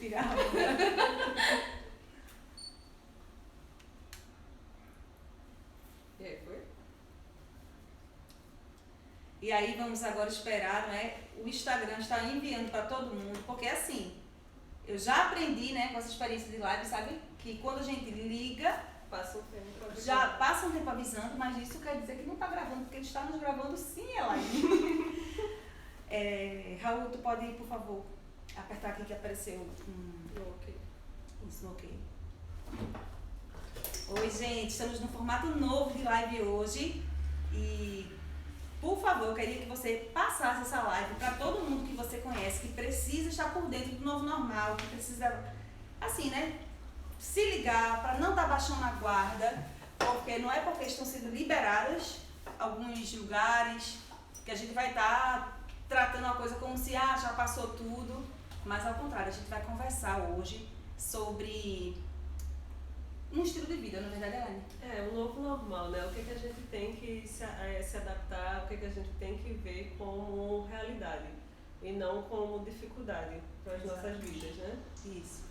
tirar a onda. E aí, foi? E aí vamos agora esperar, né? O Instagram está enviando para todo mundo, porque assim, eu já aprendi, né, com essa experiência de live, sabe? Que quando a gente liga, Passa um tempo pra já passa um tempo avisando, mas isso quer dizer que não está gravando, porque ele está nos gravando sim, Elaine. Raul, tu pode ir, por favor, apertar aqui que apareceu Ok. isso, ok. Oi, gente, estamos num formato novo de live hoje e, por favor, eu queria que você passasse essa live para todo mundo que você conhece, que precisa estar por dentro do novo normal, que precisa, assim, né, se ligar para não estar baixando a guarda, porque não é porque estão sendo liberadas alguns lugares que a gente vai estar tratando a coisa como se já passou tudo, mas ao contrário, a gente vai conversar hoje sobre um estilo de vida, na verdade, Elaine. Um novo normal, né? O que a gente tem que se adaptar, o que a gente tem que ver como realidade e não como dificuldade para as nossas vidas, né? Isso.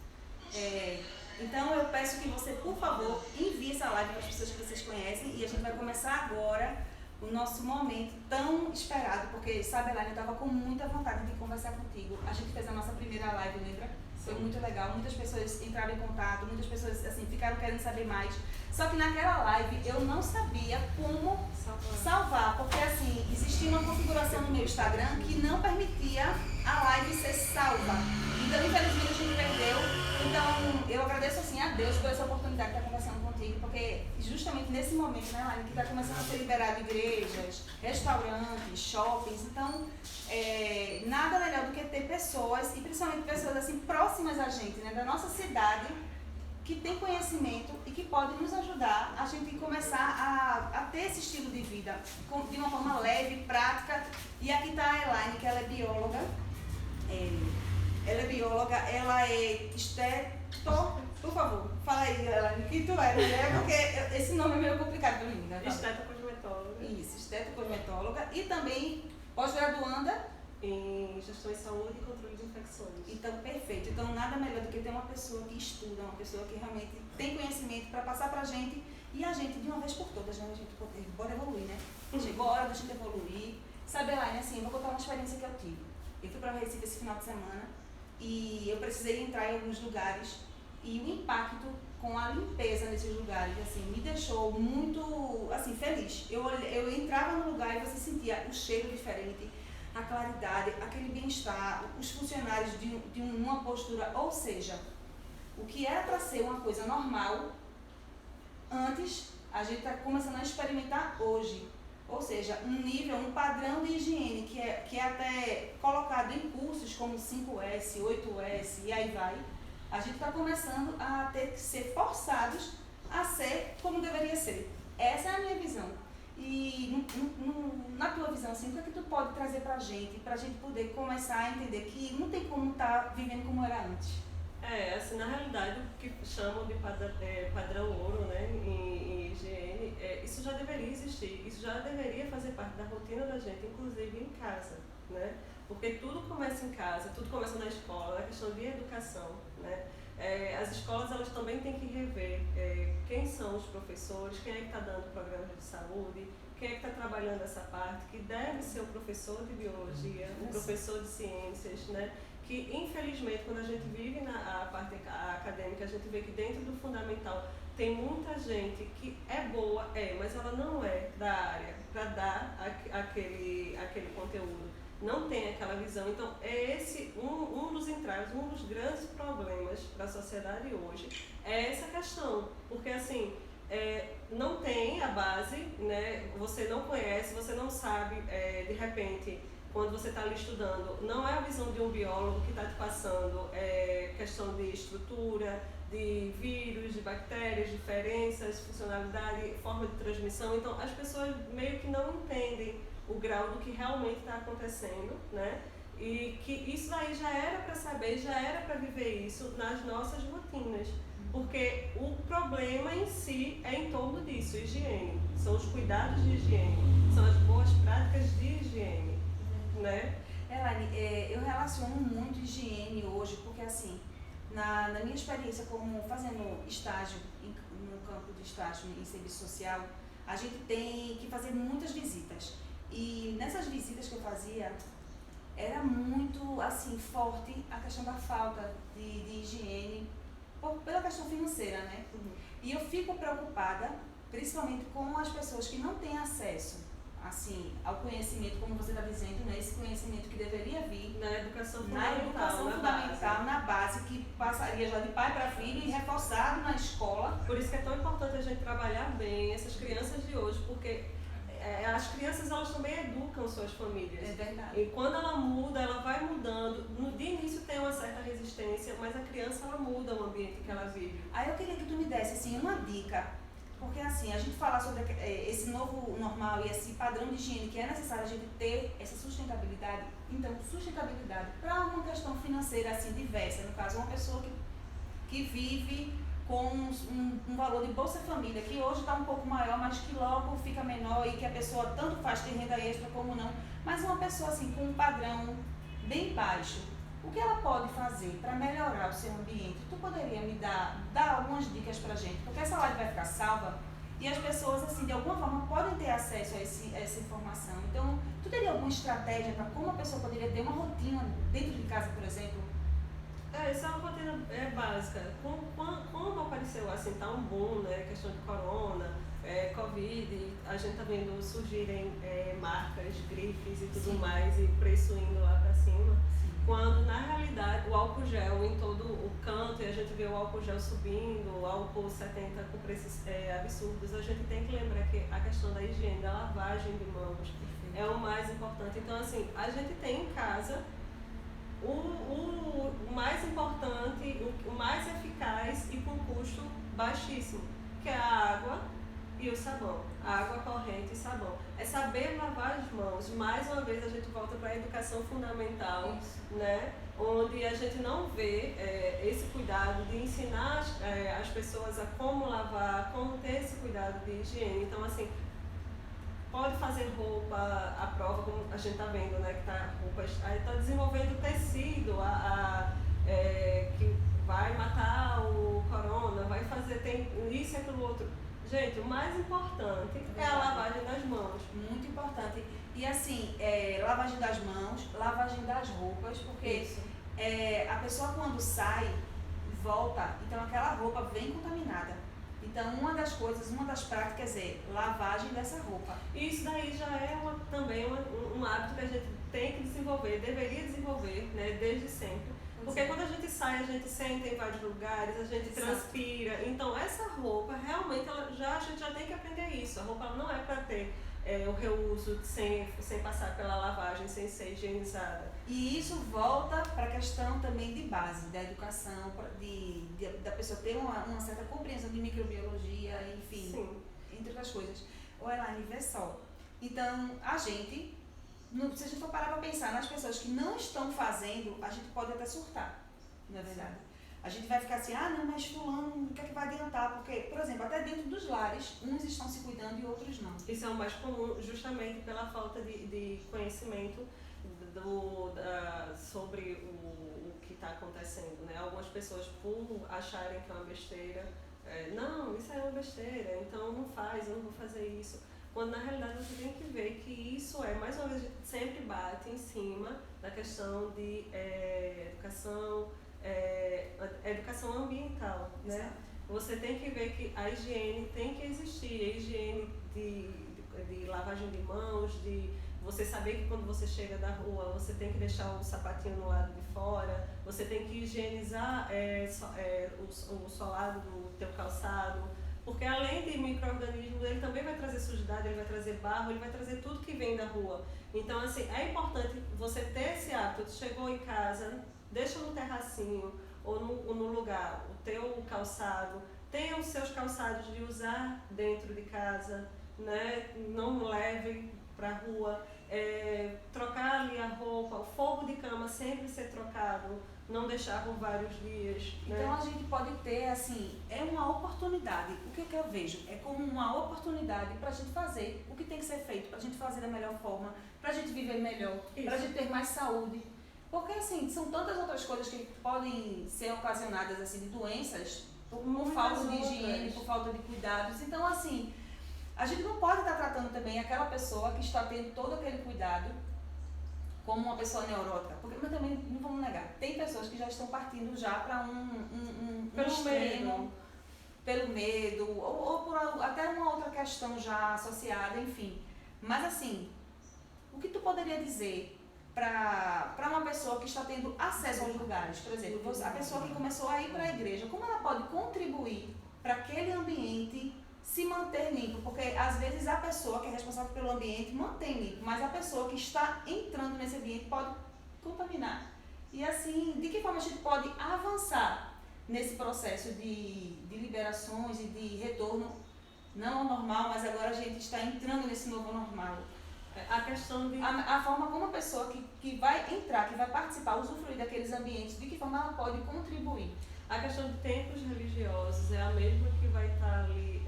Então eu peço que você, por favor, envie essa live para as pessoas que vocês conhecem e a gente vai começar agora o nosso momento tão esperado, porque, sabe, Elaine, eu estava com muita vontade de conversar contigo. A gente fez a nossa primeira live, lembra? Foi muito legal, muitas pessoas entraram em contato, muitas pessoas assim, ficaram querendo saber mais. Só que naquela live eu não sabia como salvar, porque assim, existia uma configuração no meu Instagram que não permitia a live ser salva. Então, infelizmente, a gente perdeu. Então, eu agradeço assim a Deus por essa oportunidade de estar conversando contigo, porque justamente nesse momento, né, Elaine, que está começando a ser liberado igrejas, restaurantes, shoppings, então nada melhor do que ter pessoas, e principalmente pessoas assim próximas a gente, né, da nossa cidade, que tem conhecimento e que pode nos ajudar a gente começar a ter esse estilo de vida de uma forma leve, prática. E aqui está a Elaine, que ela é bióloga. Ela é bióloga, ela é Por favor, fala aí, Elaine, o que tu é, né? Porque esse nome é meio complicado para mim, né? Estetocosmetóloga. Isso, estetocosmetóloga e também pós-graduanda em gestão em saúde e controle de infecções. Então, perfeito. Então, nada melhor do que ter uma pessoa que estuda, uma pessoa que realmente tem conhecimento para passar para a gente e a gente, de uma vez por todas, né, a gente pode evoluir, né? Chegou a hora da gente evoluir. Sabe, Elaine, assim, eu vou contar uma experiência que eu tive. Eu fui para o Recife esse final de semana e eu precisei entrar em alguns lugares e o impacto com a limpeza nesses lugares, assim, me deixou muito, assim, feliz. Eu entrava no lugar e você sentia o cheiro diferente, a claridade, aquele bem-estar, os funcionários de uma postura, ou seja, o que era para ser uma coisa normal, antes, a gente está começando a experimentar hoje. Ou seja, um nível, um padrão de higiene que é até colocado em cursos como 5S, 8S e aí vai. A gente está começando a ter que ser forçados a ser como deveria ser. Essa é a minha visão. E na tua visão, assim, o que é que tu pode trazer pra gente poder começar a entender que não tem como estar vivendo como era antes? Assim, na realidade, o que chamam de padrão ouro, né, em higiene, isso já deveria existir, isso já deveria fazer parte da rotina da gente, inclusive em casa, né? Porque tudo começa em casa, tudo começa na escola, na questão de educação, né? As escolas, elas também têm que rever quem são os professores, quem é que está dando programas de saúde, quem é que está trabalhando essa parte, que deve ser o professor de biologia, o professor de ciências, né? Que infelizmente quando a gente vive a parte acadêmica, a gente vê que dentro do fundamental tem muita gente que é boa, mas ela não é da área para dar aquele conteúdo, não tem aquela visão. Então é esse um dos entraves, um dos grandes problemas da sociedade hoje, é essa questão, porque assim, não tem a base, né? Você não conhece, você não sabe, de repente, quando você está ali estudando, não é a visão de um biólogo que está te passando questão de estrutura, de vírus, de bactérias, diferenças, funcionalidade, forma de transmissão. Então, as pessoas meio que não entendem o grau do que realmente está acontecendo, né? E que isso aí já era para saber, já era para viver isso nas nossas rotinas. Porque o problema em si é em torno disso, higiene. São os cuidados de higiene, são as boas práticas de higiene. Né? Elaine, eu relaciono muito higiene hoje, porque assim, Na minha experiência como fazendo estágio, no campo de estágio em serviço social, a gente tem que fazer muitas visitas. E nessas visitas que eu fazia, era muito assim forte a questão da falta de higiene pela questão financeira, né? E eu fico preocupada, principalmente com as pessoas que não têm acesso assim ao conhecimento, como você está dizendo, né? Esse conhecimento que deveria vir na educação fundamental, na base, que passaria já de pai para filho e reforçado na escola. Por isso que é tão importante a gente trabalhar bem essas crianças de hoje, porque as crianças, elas também educam suas famílias. É verdade. E quando ela muda, ela vai mudando. De início tem uma certa resistência, mas a criança, ela muda o ambiente que ela vive. Aí eu queria que tu me desse assim, uma dica, porque assim, a gente fala sobre esse novo normal e esse padrão de higiene que é necessário a gente ter essa sustentabilidade. Então, sustentabilidade para uma questão financeira assim diversa, no caso, uma pessoa que vive com um valor de Bolsa Família, que hoje está um pouco maior, mas que logo fica menor e que a pessoa tanto faz ter renda extra como não, mas uma pessoa assim com um padrão bem baixo, o que ela pode fazer para melhorar o seu ambiente? Tu poderia me dar algumas dicas para a gente? Porque essa live vai ficar salva e as pessoas assim de alguma forma podem ter acesso a essa informação. Então, tu teria alguma estratégia para como a pessoa poderia ter uma rotina dentro de casa, por exemplo? Isso é uma rotina básica. Quando apareceu assim, tá um boom, né, questão de corona, Covid, a gente tá vendo surgirem marcas, grifes e tudo Sim. mais, e preço indo lá para cima. Sim. Quando na realidade o álcool gel em todo o canto, e a gente vê o álcool gel subindo, o álcool 70 com preços absurdos, a gente tem que lembrar que a questão da higiene, da lavagem de mãos é o mais importante. Então assim, a gente tem em casa o mais importante, o mais eficaz e com custo baixíssimo, que é a água e o sabão. Água corrente e sabão. É saber lavar as mãos. Mais uma vez a gente volta para a educação fundamental, né? Onde a gente não vê esse cuidado de ensinar as pessoas a como lavar, como ter esse cuidado de higiene. Então, assim, pode fazer roupa à prova, como a gente está vendo, né, que está desenvolvendo tecido que vai matar o corona, vai fazer, tem isso e aquilo outro. Gente, o mais importante é a lavagem das mãos. Muito importante. E assim, lavagem das mãos, lavagem das roupas, porque a pessoa quando sai, volta, então aquela roupa vem contaminada. Então, uma das práticas é lavagem dessa roupa. E isso daí já é também um hábito que a gente tem que desenvolver, deveria desenvolver, né, desde sempre. Porque quando a gente sai, a gente senta em vários lugares, a gente transpira. Então, essa roupa, realmente, a gente já tem que aprender isso. A roupa não é para ter o reuso sem passar pela lavagem, sem ser higienizada. E isso volta para a questão também de base, da educação, da pessoa ter uma certa compreensão de microbiologia, enfim, sim, entre outras coisas. Ou Elaine, vê só. Então, a gente, se a gente for parar para pensar nas pessoas que não estão fazendo, a gente pode até surtar, não é verdade? A gente vai ficar assim, não, mas fulano, o que é que vai adiantar? Porque, por exemplo, até dentro dos lares, uns estão se cuidando e outros não. Isso é o mais comum, justamente pela falta de conhecimento sobre o que está acontecendo, né? Algumas pessoas, por acharem que é uma besteira, não, isso é uma besteira, então não faz, eu não vou fazer isso. Quando na realidade você tem que ver que isso mais uma vez, a gente sempre bate em cima da questão de educação ambiental, né? Exato. Você tem que ver que a higiene tem que existir, a higiene de lavagem de mãos, de você saber que quando você chega da rua, você tem que deixar o sapatinho no lado de fora, você tem que higienizar o solado do teu calçado, porque além de micro-organismos, ele também vai trazer sujidade, ele vai trazer barro, ele vai trazer tudo que vem da rua. Então, assim, é importante você ter esse hábito, chegou em casa, deixa no terracinho ou no lugar o teu calçado, tenha os seus calçados de usar dentro de casa, né? Não leve para a rua, trocar ali a roupa, o forro de cama sempre ser trocado, não deixar por vários dias. Né? Então a gente pode ter, assim, uma oportunidade. O que eu vejo é como uma oportunidade para a gente fazer o que tem que ser feito, para a gente fazer da melhor forma, para a gente viver melhor, para a gente ter mais saúde. Porque assim, são tantas outras coisas que podem ser ocasionadas assim, de doenças por falta de higiene, por falta de cuidados. Então assim, a gente não pode estar tratando também aquela pessoa que está tendo todo aquele cuidado como uma pessoa neurótica, porque, mas também não vamos negar, tem pessoas que já estão partindo já para um extremo, pelo medo, ou por até uma outra questão já associada, enfim. Mas assim, o que tu poderia dizer para uma pessoa que está tendo acesso aos lugares? Por exemplo, a pessoa que começou a ir para a igreja, como ela pode contribuir para aquele ambiente se manter limpo? Porque às vezes a pessoa que é responsável pelo ambiente mantém limpo, mas a pessoa que está entrando nesse ambiente pode contaminar. E assim, de que forma a gente pode avançar nesse processo de liberações e de retorno, não ao normal, mas agora a gente está entrando nesse novo normal? A questão de... A forma como a pessoa que vai entrar, que vai participar, usufruir daqueles ambientes, de que forma ela pode contribuir? A questão de templos religiosos é a mesma que vai estar ali,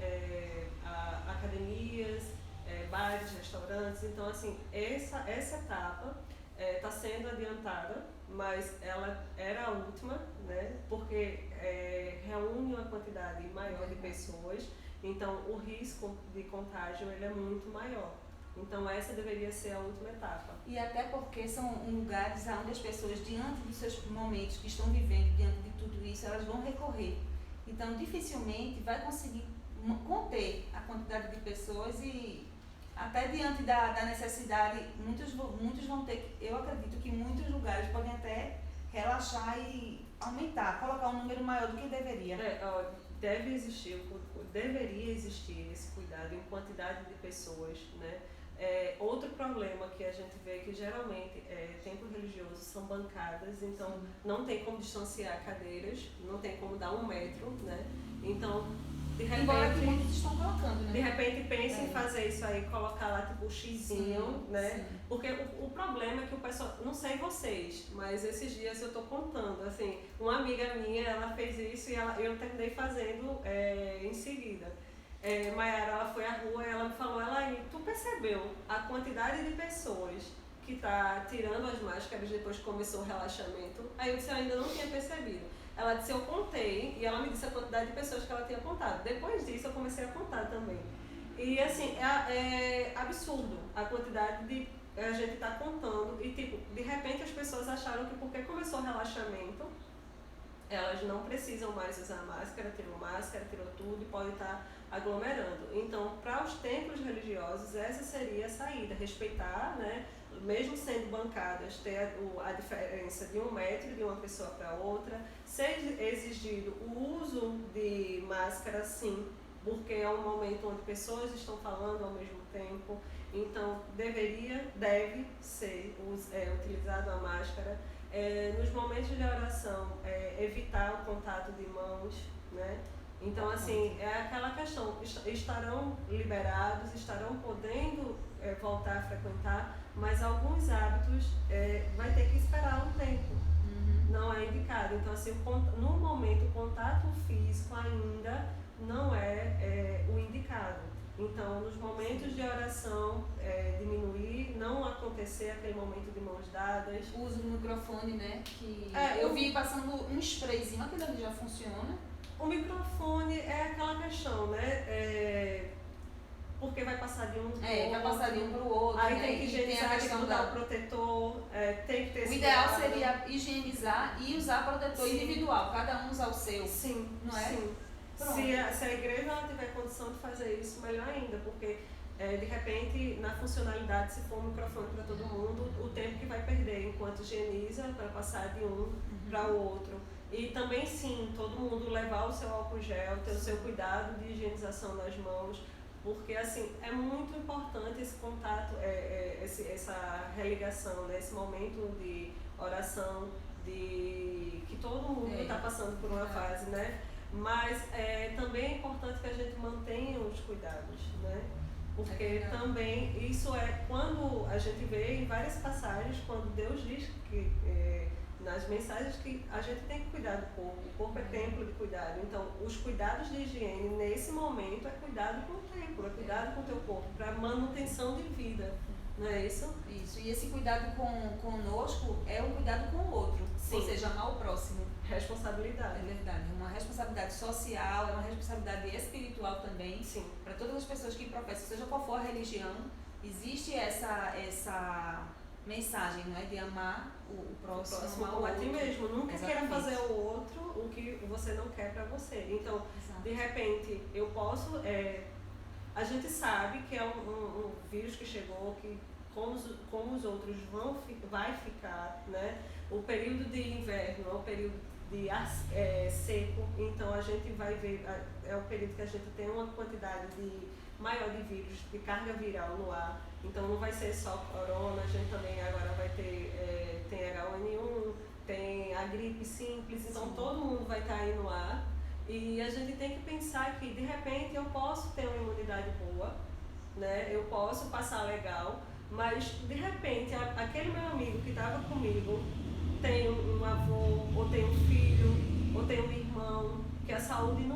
academias, bares, restaurantes. Então, assim, essa etapa está sendo adiantada, mas ela era a última, né? Porque reúne uma quantidade maior de pessoas, então o risco de contágio ele é muito maior. Então essa deveria ser a última etapa. E até porque são lugares onde as pessoas, diante dos seus momentos que estão vivendo, diante de tudo isso, elas vão recorrer. Então dificilmente vai conseguir conter a quantidade de pessoas e até diante da necessidade, muitos vão ter, eu acredito que muitos lugares podem até relaxar e aumentar, colocar um número maior do que deveria. Deveria existir esse cuidado em quantidade de pessoas, né? Outro problema que a gente vê é que geralmente templos religiosos são bancadas, então não tem como distanciar cadeiras, não tem como dar 1 metro, né? Então, de repente, embora que muitos estão colocando, né? De repente pensa em fazer isso aí, colocar lá tipo o xizinho, né? Sim. Porque o problema é que o pessoal, não sei vocês, mas esses dias eu tô contando, assim, uma amiga minha, ela fez isso e eu terminei fazendo em seguida. Maiara, ela foi à rua e ela me falou, Elaine, tu percebeu a quantidade de pessoas que tá tirando as máscaras depois que começou o relaxamento? Aí eu disse, eu ainda não tinha percebido. Ela disse, eu contei, e ela me disse a quantidade de pessoas que ela tinha contado. Depois disso eu comecei a contar também. E assim, é absurdo a quantidade de a gente tá contando e tipo, de repente as pessoas acharam que porque começou o relaxamento, elas não precisam mais usar máscara, tirou tudo e pode estar aglomerando. Então, para os templos religiosos, essa seria a saída, respeitar, né? Mesmo sendo bancadas, ter a diferença de 1 metro de uma pessoa para outra, ser exigido o uso de máscara sim, porque é um momento onde pessoas estão falando ao mesmo tempo, então deve ser utilizada a máscara. Nos momentos de oração, evitar o contato de mãos, né? Então, assim, é aquela questão, estarão liberados, estarão podendo voltar a frequentar, mas alguns hábitos vai ter que esperar um tempo, não é indicado. Então, assim, no momento, o contato físico ainda não é o indicado. Então, nos momentos de oração, diminuir, não acontecer aquele momento de mãos dadas. O uso do microfone, né? Que eu vi passando um sprayzinho, aquilo ali já funciona. O microfone é aquela questão, né? Porque vai passar de um para o outro. Vai passar de um para o outro. Aí né? tem que higienizar, tem que mudar da... o protetor, tem que ter O esse ideal cuidado. seria higienizar e usar protetor individual, cada um usar o seu. Sim, não é? Sim. Se a igreja ela tiver condição de fazer isso, melhor ainda, porque de repente, na funcionalidade, se for um microfone para todo mundo, o tempo que vai perder enquanto higieniza para passar de um para o outro. E também, sim, todo mundo levar o seu álcool gel, ter o seu cuidado de higienização das mãos, porque, assim, é muito importante esse contato, essa religação, né? Esse momento de oração, de que todo mundo está passando por uma fase, né? Mas também é importante que a gente mantenha os cuidados, né? Porque também isso quando a gente vê em várias passagens, quando Deus diz que nas mensagens que a gente tem que cuidar do corpo, o corpo é templo de cuidado. Então, os cuidados de higiene nesse momento é cuidado com o templo, é cuidado com o teu corpo, para manutenção de vida. não é isso? Isso, e esse cuidado conosco é um cuidado com o outro, Sim. ou seja, amar o próximo. Responsabilidade. É verdade, é uma responsabilidade social, é uma responsabilidade espiritual também. Sim. Para todas as pessoas que professam, seja qual for a religião, existe essa mensagem, não é? De amar o próximo, amar como a ti mesmo. Nunca Exatamente. queira fazer ao outro o que você não quer para você. Então, Exato. de repente, eu posso... a gente sabe que é um vírus que chegou, que como os outros vai ficar, né? O período de inverno é o período de seco, então a gente vai ver, é o período que a gente tem uma quantidade maior de vírus, de carga viral no ar, então não vai ser só corona, a gente também agora vai ter, tem H1N1, tem a gripe simples, então todo mundo vai estar aí no ar, e a gente tem que pensar que de repente eu posso ter uma imunidade boa, né? Eu posso passar legal, mas de repente aquele meu amigo que estava comigo tem um avô, ou tem um filho, ou tem um irmão, que a saúde não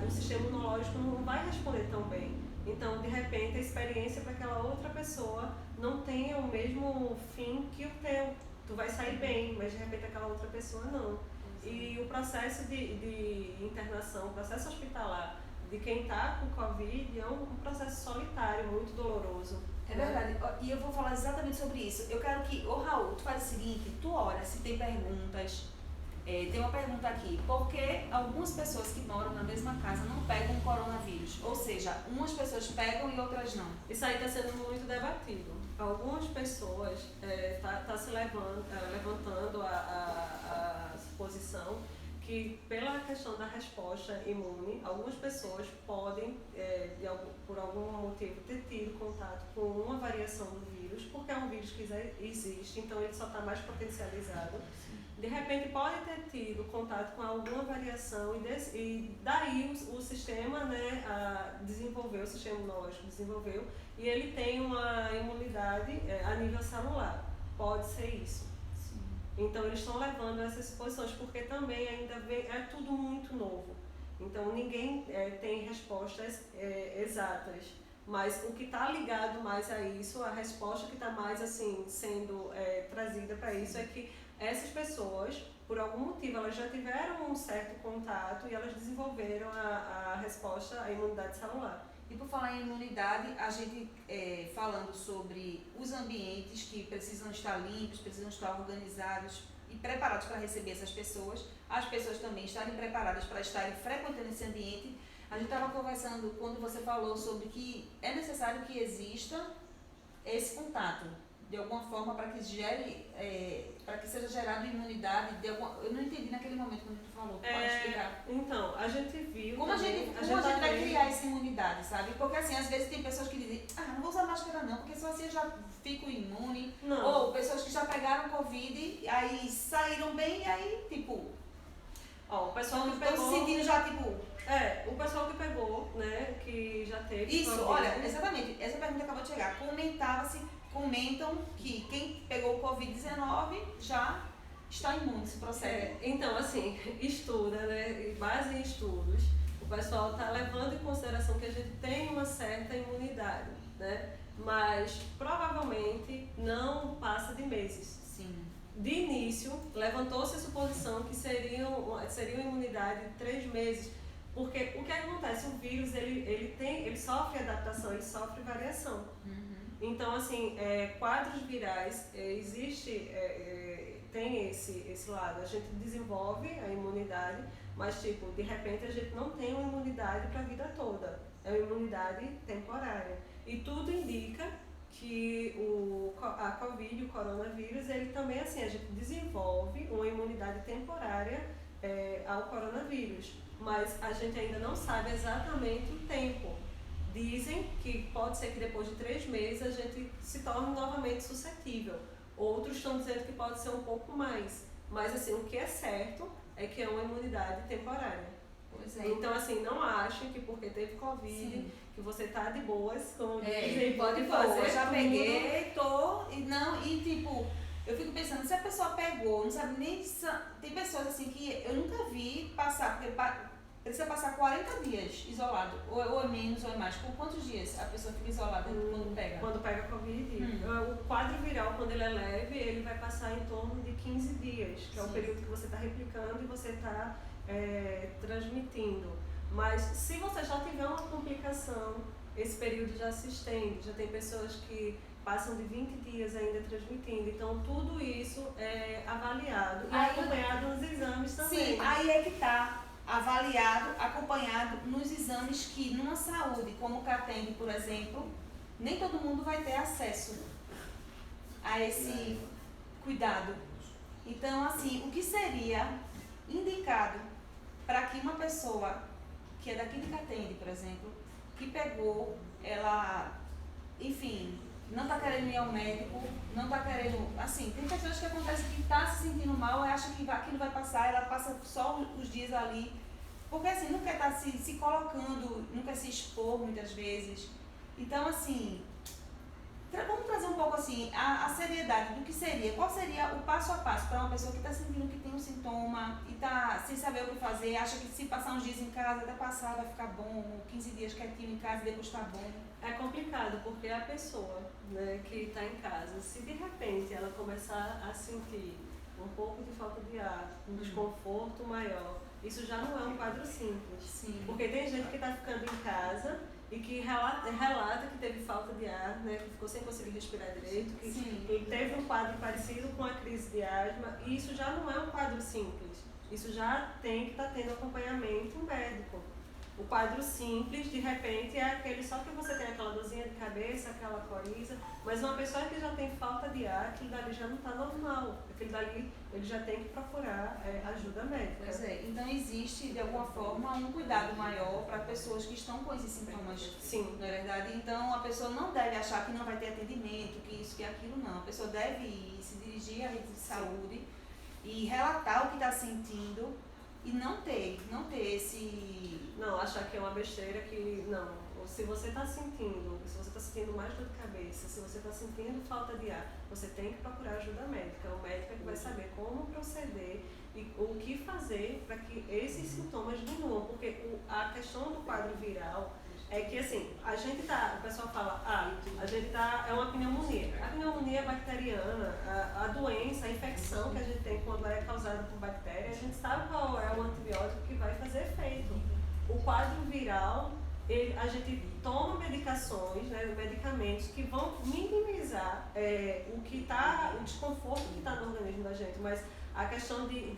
o sistema imunológico não vai responder tão bem. Então, de repente, a experiência para aquela outra pessoa não tenha o mesmo fim que o teu. Tu vai sair bem, mas de repente aquela outra pessoa não. E o processo de internação, o processo hospitalar de quem está com Covid é um processo solitário, muito doloroso. É verdade, e eu vou falar exatamente sobre isso. Eu quero que, Raul, tu faz o seguinte, tu olha se tem perguntas. Tem uma pergunta aqui, por que algumas pessoas que moram na mesma casa não pegam coronavírus? Ou seja, umas pessoas pegam e outras não. Isso aí está sendo muito debatido. Algumas pessoas tá se levantando a suposição que pela questão da resposta imune, algumas pessoas podem, por algum motivo, ter tido contato com uma variação do vírus, porque é um vírus que existe, então ele só está mais potencializado. De repente pode ter tido contato com alguma variação e daí o sistema, né, desenvolveu, o sistema imunológico desenvolveu e ele tem uma imunidade a nível celular. Pode ser isso. Sim. Então eles estão levando essas suposições porque também ainda é tudo muito novo. Então ninguém tem respostas exatas. Mas o que está ligado mais a isso, a resposta que está mais assim sendo trazida para isso é que essas pessoas, por algum motivo, elas já tiveram um certo contato e elas desenvolveram a resposta à imunidade celular. E por falar em imunidade, a gente falando sobre os ambientes que precisam estar limpos, precisam estar organizados e preparados para receber essas pessoas, as pessoas também estarem preparadas para estarem frequentando esse ambiente. A gente estava conversando quando você falou sobre que é necessário que exista esse contato, de alguma forma, para que seja gerada imunidade. Eu não entendi naquele momento quando tu falou. Pode explicar? Então, a gente viu. Como também, a gente vai criar essa imunidade, sabe? Porque assim, às vezes tem pessoas que dizem, não vou usar máscara não, porque só assim eu já fico imune. Não. Ou pessoas que já pegaram Covid, aí saíram bem e aí, tipo. O pessoal que estão pegou. se sentindo já, tipo. O pessoal que pegou, né, que já teve. Isso, COVID. olha, exatamente, essa pergunta acabou de chegar. Comentam que quem pegou o Covid-19 já está imune, se procede. Então, assim, estuda, né, base em estudos, o pessoal está levando em consideração que a gente tem uma certa imunidade, né, mas provavelmente não passa de meses. Sim. De início, levantou-se a suposição que seria uma imunidade de 3 meses, porque o que acontece? O vírus, ele sofre adaptação, ele sofre variação. Uhum. Então, assim, quadros virais, tem esse lado. A gente desenvolve a imunidade, mas, tipo, de repente a gente não tem uma imunidade para a vida toda. É uma imunidade temporária. E tudo indica que a Covid, o coronavírus, ele também, assim, a gente desenvolve uma imunidade temporária ao coronavírus. Mas a gente ainda não sabe exatamente o tempo. Dizem que pode ser que depois de 3 meses a gente se torne novamente suscetível. Outros estão dizendo que pode ser um pouco mais. Mas assim, o que é certo é que é uma imunidade temporária. Pois é. Então assim, não achem que porque teve Covid, sim, que você tá de boas, como dizem, pode fazer. Eu já peguei, e tipo, eu fico pensando, se a pessoa pegou, não sabe nem. Tem pessoas assim que eu nunca vi passar, porque precisa passar 40 dias isolado, ou é menos ou é mais. Por quantos dias a pessoa fica isolada quando pega? Quando pega Covid, o quadro viral, quando ele é leve, ele vai passar em torno de 15 dias, que é o período que você está replicando e você está transmitindo. Mas se você já tiver uma complicação, esse período já se estende. Já tem pessoas que passam de 20 dias ainda transmitindo. Então, tudo isso é avaliado e acompanhado nos exames também. Sim, aí é que está. Avaliado, acompanhado nos exames que numa saúde, como o CATENG, por exemplo, nem todo mundo vai ter acesso a esse cuidado. Então, assim, o que seria indicado para que uma pessoa que é daqui de CATENG, por exemplo, que pegou, ela, enfim, não está querendo ir ao médico, não está querendo, assim, tem pessoas que acontece que está se sentindo mal e acha que aquilo vai passar, ela passa só os dias ali, porque assim, não quer estar se colocando, não quer se expor muitas vezes. Então, assim, vamos trazer um pouco assim, a seriedade do que seria, qual seria o passo a passo para uma pessoa que está sentindo que tem um sintoma e está sem saber o que fazer, acha que se passar uns dias em casa, até passar vai ficar bom, 15 dias quietinho em casa e depois está bom. É complicado, porque a pessoa, né, que está em casa, se de repente ela começar a sentir um pouco de falta de ar, um desconforto maior, isso já não é um quadro simples. Sim. Porque tem gente que está ficando em casa e que relata que teve falta de ar, né, que ficou sem conseguir respirar direito, que teve um quadro parecido com a crise de asma, e isso já não é um quadro simples. Isso já tem que estar tendo acompanhamento médico. O quadro simples, de repente, é aquele só que você tem aquela dorzinha de cabeça, aquela coriza, mas uma pessoa que já tem falta de ar, aquilo dali já não está normal. Aquilo dali, ele já tem que procurar ajuda médica. Pois é, então existe, de alguma forma, um cuidado maior para pessoas que estão com esses sintomas. Sim. Não é verdade? Então, a pessoa não deve achar que não vai ter atendimento, que isso, que aquilo, não. A pessoa deve ir, se dirigir à rede de saúde e relatar o que está sentindo e não ter esse... Não, achar que é uma besteira que, não, se você está sentindo mais dor de cabeça, se você está sentindo falta de ar, você tem que procurar ajuda médica. O médico é que vai saber como proceder e o que fazer para que esses sintomas diminuam, porque a questão do quadro viral é que, assim, o pessoal fala, é uma pneumonia. A pneumonia é bacteriana, a doença, a infecção que a gente tem quando é causada por bactéria, a gente sabe qual é o antibiótico que vai fazer efeito. O quadro viral, a gente toma medicações, né, medicamentos que vão minimizar o desconforto que está no organismo da gente, mas a questão de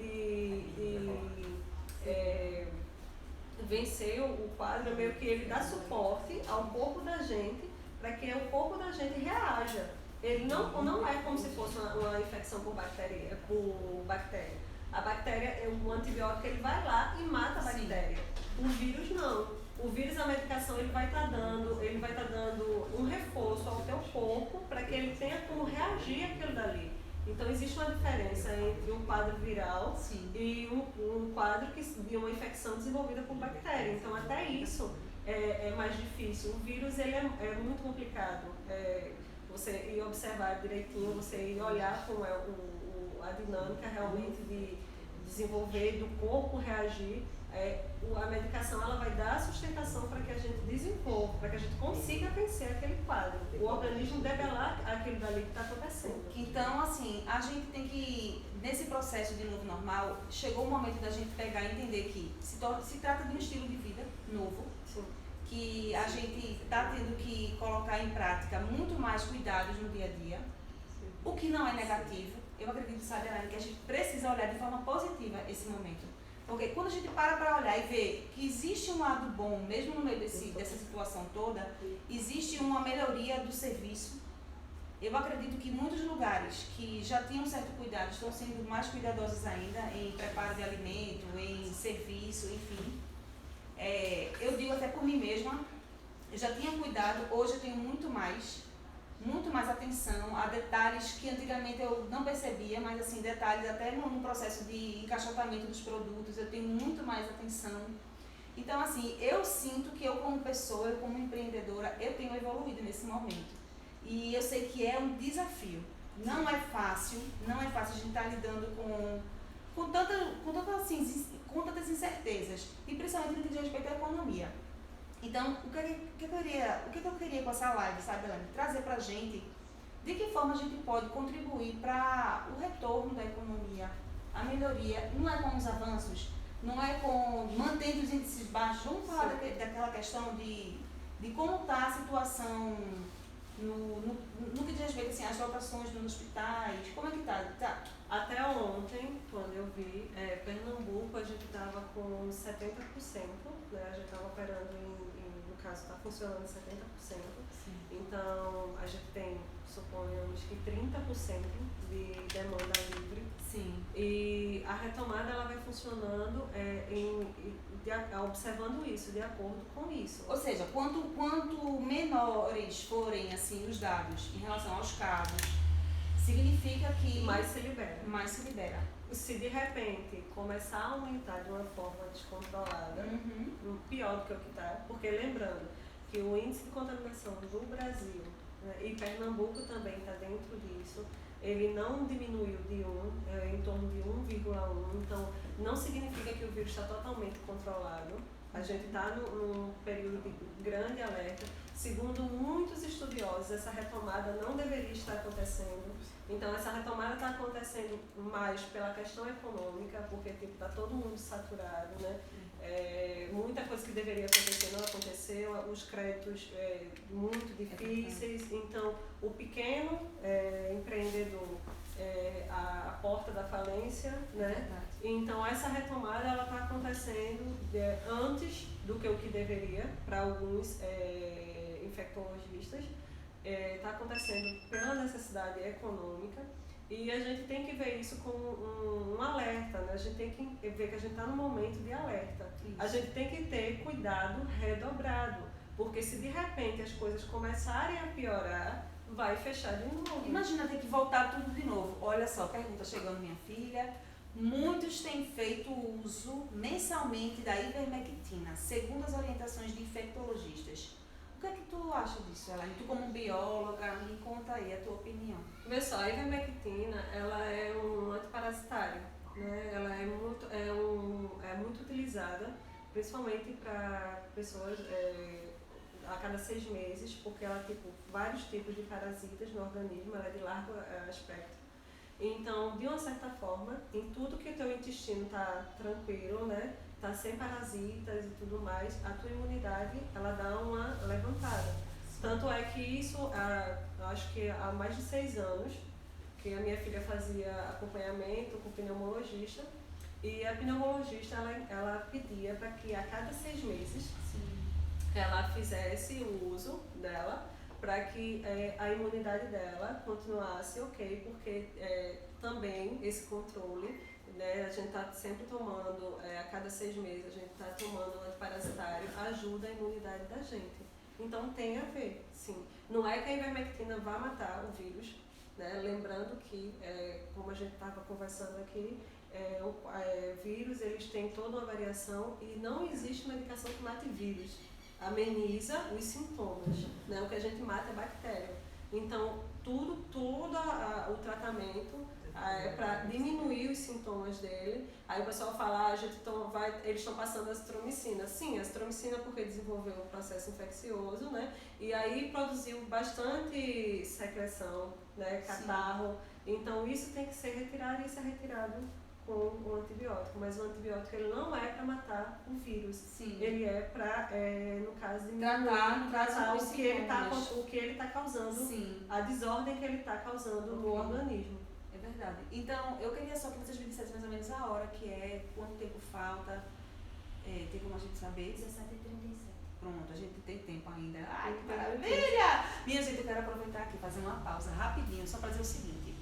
vencer o quadro é meio que ele dá suporte ao corpo da gente para que o corpo da gente reaja. Ele não é como se fosse uma infecção por bactéria. A bactéria, o antibiótico, ele vai lá e mata a bactéria. O vírus não. O vírus, a medicação, ele vai estar dando um reforço ao teu corpo para que ele tenha como reagir àquilo dali. Então, existe uma diferença entre um quadro viral e um quadro de uma infecção desenvolvida por bactéria. Então, até isso é mais difícil. O vírus, ele é muito complicado. Você ir observar direitinho, você ir olhar como é a dinâmica realmente de desenvolver, do corpo reagir. A medicação, ela vai dar sustentação para que a gente desenvolva, para que a gente consiga vencer aquele quadro. O organismo debelar aquilo dali que está acontecendo. Então, assim, a gente tem que, nesse processo de novo normal, chegou o momento da gente pegar e entender que se trata de um estilo de vida novo, que a gente está tendo que colocar em prática muito mais cuidados no dia a dia, o que não é negativo. Eu acredito, sabe, Elaine, que a gente precisa olhar de forma positiva esse momento. Porque quando a gente para olhar e ver que existe um lado bom, mesmo no meio dessa situação toda, existe uma melhoria do serviço. Eu acredito que muitos lugares que já tinham certo cuidado estão sendo mais cuidadosos ainda em preparo de alimento, em serviço, enfim. Eu digo até por mim mesma, eu já tinha cuidado, hoje eu tenho muito mais atenção a detalhes que antigamente eu não percebia, mas assim, detalhes até no processo de encaixotamento dos produtos, eu tenho muito mais atenção. Então, assim, eu sinto que eu como pessoa, eu como empreendedora, eu tenho evoluído nesse momento. E eu sei que é um desafio. Não é fácil a gente estar lidando com tantas incertezas incertezas, e principalmente no que diz respeito à economia. Então, o que eu queria com essa live, sabe, Elaine? Trazer para a gente de que forma a gente pode contribuir para o retorno da economia, a melhoria. Não é com os avanços, não é com mantendo os índices baixos. Vamos falar daquela questão de como está a situação no que diz respeito assim, às lotações nos hospitais. Como é que está? Até ontem, quando eu vi, Pernambuco, a gente estava com 70%, né? A gente estava operando no caso, está funcionando 70%. Sim. Então, a gente tem, suponhamos que 30% de demanda livre. Sim. E a retomada ela vai funcionando observando isso, de acordo com isso. Ou seja, quanto menores forem assim, os dados em relação aos casos, significa que mais se libera. Mais se libera. Se de repente começar a aumentar de uma forma descontrolada, pior do que o que está, porque lembrando que o índice de contaminação do Brasil, né, e Pernambuco também está dentro disso, ele não diminuiu de em torno de 1,1, então não significa que o vírus está totalmente controlado. A gente está num período de grande alerta. Segundo muitos estudiosos, essa retomada não deveria estar acontecendo. Então, essa retomada está acontecendo mais pela questão econômica, porque está todo mundo saturado, né? Muita coisa que deveria acontecer não aconteceu, os créditos muito difíceis. Então, o pequeno empreendedor, a porta da falência, né? Então, essa retomada ela está acontecendo antes do que o que deveria para alguns infectologistas. Está acontecendo pela necessidade econômica e a gente tem que ver isso como um alerta, né? A gente tem que ver que a gente está num momento de alerta. Isso. A gente tem que ter cuidado redobrado, porque se de repente as coisas começarem a piorar, vai fechar de novo. Imagina ter que voltar tudo de novo. Olha só, pergunta chegando minha filha. Muitos têm feito uso mensalmente da ivermectina, segundo as orientações de infectologistas. O que é que tu acha disso, Elaine? Tu como bióloga, me conta aí a tua opinião. Vê só, a ivermectina, ela é um antiparasitário, né? Ela é muito utilizada, principalmente para pessoas a cada 6 meses, porque ela tem vários tipos de parasitas no organismo, ela é de largo aspecto. Então, de uma certa forma, em tudo que o teu intestino está tranquilo, né? Tá sem parasitas e tudo mais, a tua imunidade ela dá uma levantada. Tanto é que isso, acho que há mais de 6 anos, que a minha filha fazia acompanhamento com pneumologista, e a pneumologista ela pedia para que a cada 6 meses ela fizesse o uso dela, para que a imunidade dela continuasse ok, porque também esse controle, né, a gente está sempre tomando, a cada 6 meses, a gente está tomando um antiparasitário, ajuda a imunidade da gente. Então tem a ver, sim. Não é que a ivermectina vá matar o vírus, né? Lembrando que, como a gente estava conversando aqui, vírus eles têm toda uma variação e não existe medicação que mate vírus. Ameniza os sintomas, né? O que a gente mata é bactéria. Então, todo o tratamento é para diminuir os sintomas dele. Aí o pessoal fala, eles estão passando azitromicina. Sim, azitromicina porque desenvolveu um processo infeccioso, né? E aí produziu bastante secreção, né? Catarro. Sim. Então, isso tem que ser retirado e isso é retirado com o antibiótico, mas o antibiótico ele não é para matar o vírus. Sim. Ele é para, no caso de tratar o que ele está causando, sim, a desordem que ele está causando no organismo. É verdade. Então, eu queria só que vocês me dissessem mais ou menos a hora que é, quanto tempo falta, tem como a gente saber? 17h37. Pronto, a gente tem tempo ainda. Ai, que maravilha! Minha gente, eu quero aproveitar aqui, fazer uma pausa rapidinho, só para dizer o seguinte,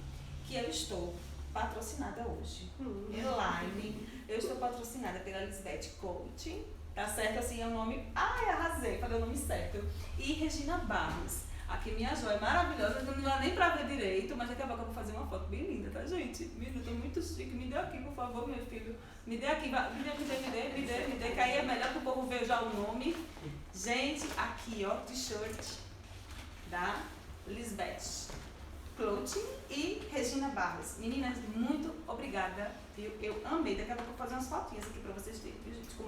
que eu estou patrocinada hoje. Elaine, eu estou patrocinada pela Lisbeth Coaching, tá certo? Assim é o nome. Ai, arrasei, falei o nome certo. E Regina Barros. Aqui minha joia maravilhosa, não dá nem pra ver direito, mas daqui a pouco eu vou fazer uma foto bem linda, tá, gente? Eu tô muito chique. Me dê aqui, por favor, meu filho. Me dê aqui, me dê, que aí é melhor que o povo veja já o nome. Gente, aqui, ó, t-shirt da Lisbeth Coaching e Regina Barros. Meninas, muito obrigada. Eu amei. Daqui a pouco eu vou fazer umas fotinhas aqui pra vocês terem. Desculpa.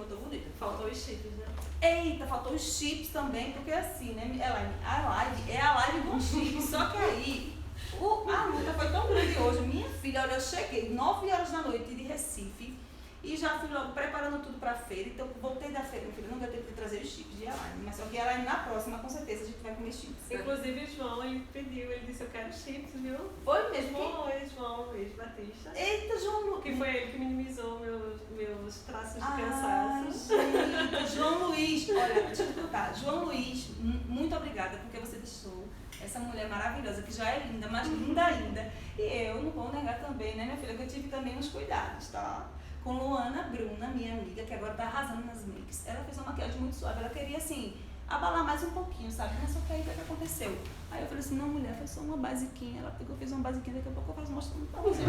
os chips, né? Eita, faltou os chips também, porque assim, né, Elaine, a live é a live com chips, só que aí a luta foi tão grande hoje. Minha filha, olha, eu cheguei 9 horas da noite de Recife e já fui logo preparando tudo pra feira. Então, voltei da feira, minha filha, não deu tempo de trazer os chips de Elaine, mas só que Elaine na próxima, com certeza, a gente vai comer chips. Inclusive o João, ele pediu, ele disse, eu quero chips, viu? Foi mesmo? João Luiz Batista. Eita, João Luiz. Que foi ele que minimizou meus traços de Ai, cansaço. gente, João Luiz, olha, deixa eu te contar. João Luiz, muito obrigada porque você deixou essa mulher maravilhosa, que já é linda, mas linda ainda. E eu não vou negar também, né, minha filha, que eu tive também uns cuidados, tá? Com Luana Bruna, minha amiga, que agora tá arrasando nas makes. Ela fez uma maquiagem muito suave, ela queria, assim, abalar mais um pouquinho, sabe? Mas só que aí o que aconteceu? Aí eu falei assim, não, mulher, foi só uma basiquinha. Ela pegou, fez uma basiquinha, daqui a pouco eu faço mostrando pra você.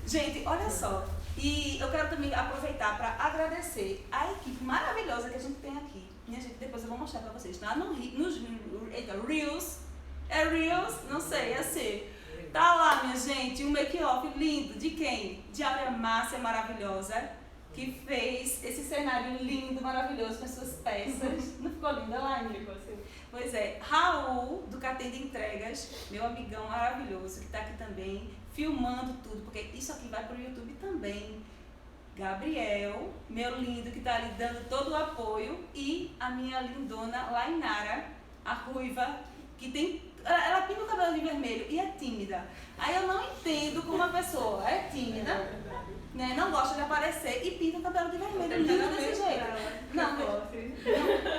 Gente, olha só. E eu quero também aproveitar para agradecer a equipe maravilhosa que a gente tem aqui. Minha gente, depois eu vou mostrar para vocês, tá? Nos Reels. É Reels? Não sei, é assim. Tá lá, minha gente, um make-off lindo. De quem? De Áurea Márcia maravilhosa, que fez esse cenário lindo, maravilhoso, com as suas peças. Não ficou linda, Laine? Ficou assim. Pois é. Raul, do Catenda Entregas, meu amigão maravilhoso, que tá aqui também, filmando tudo, porque isso aqui vai pro YouTube também. Gabriel, meu lindo, que tá ali dando todo o apoio. E a minha lindona Lainara, a ruiva, que tem... Ela pinta o cabelo de vermelho e é tímida. Aí eu não entendo como uma pessoa é tímida, né, não gosta de aparecer e pinta o cabelo de vermelho, lindo desse jeito. Não,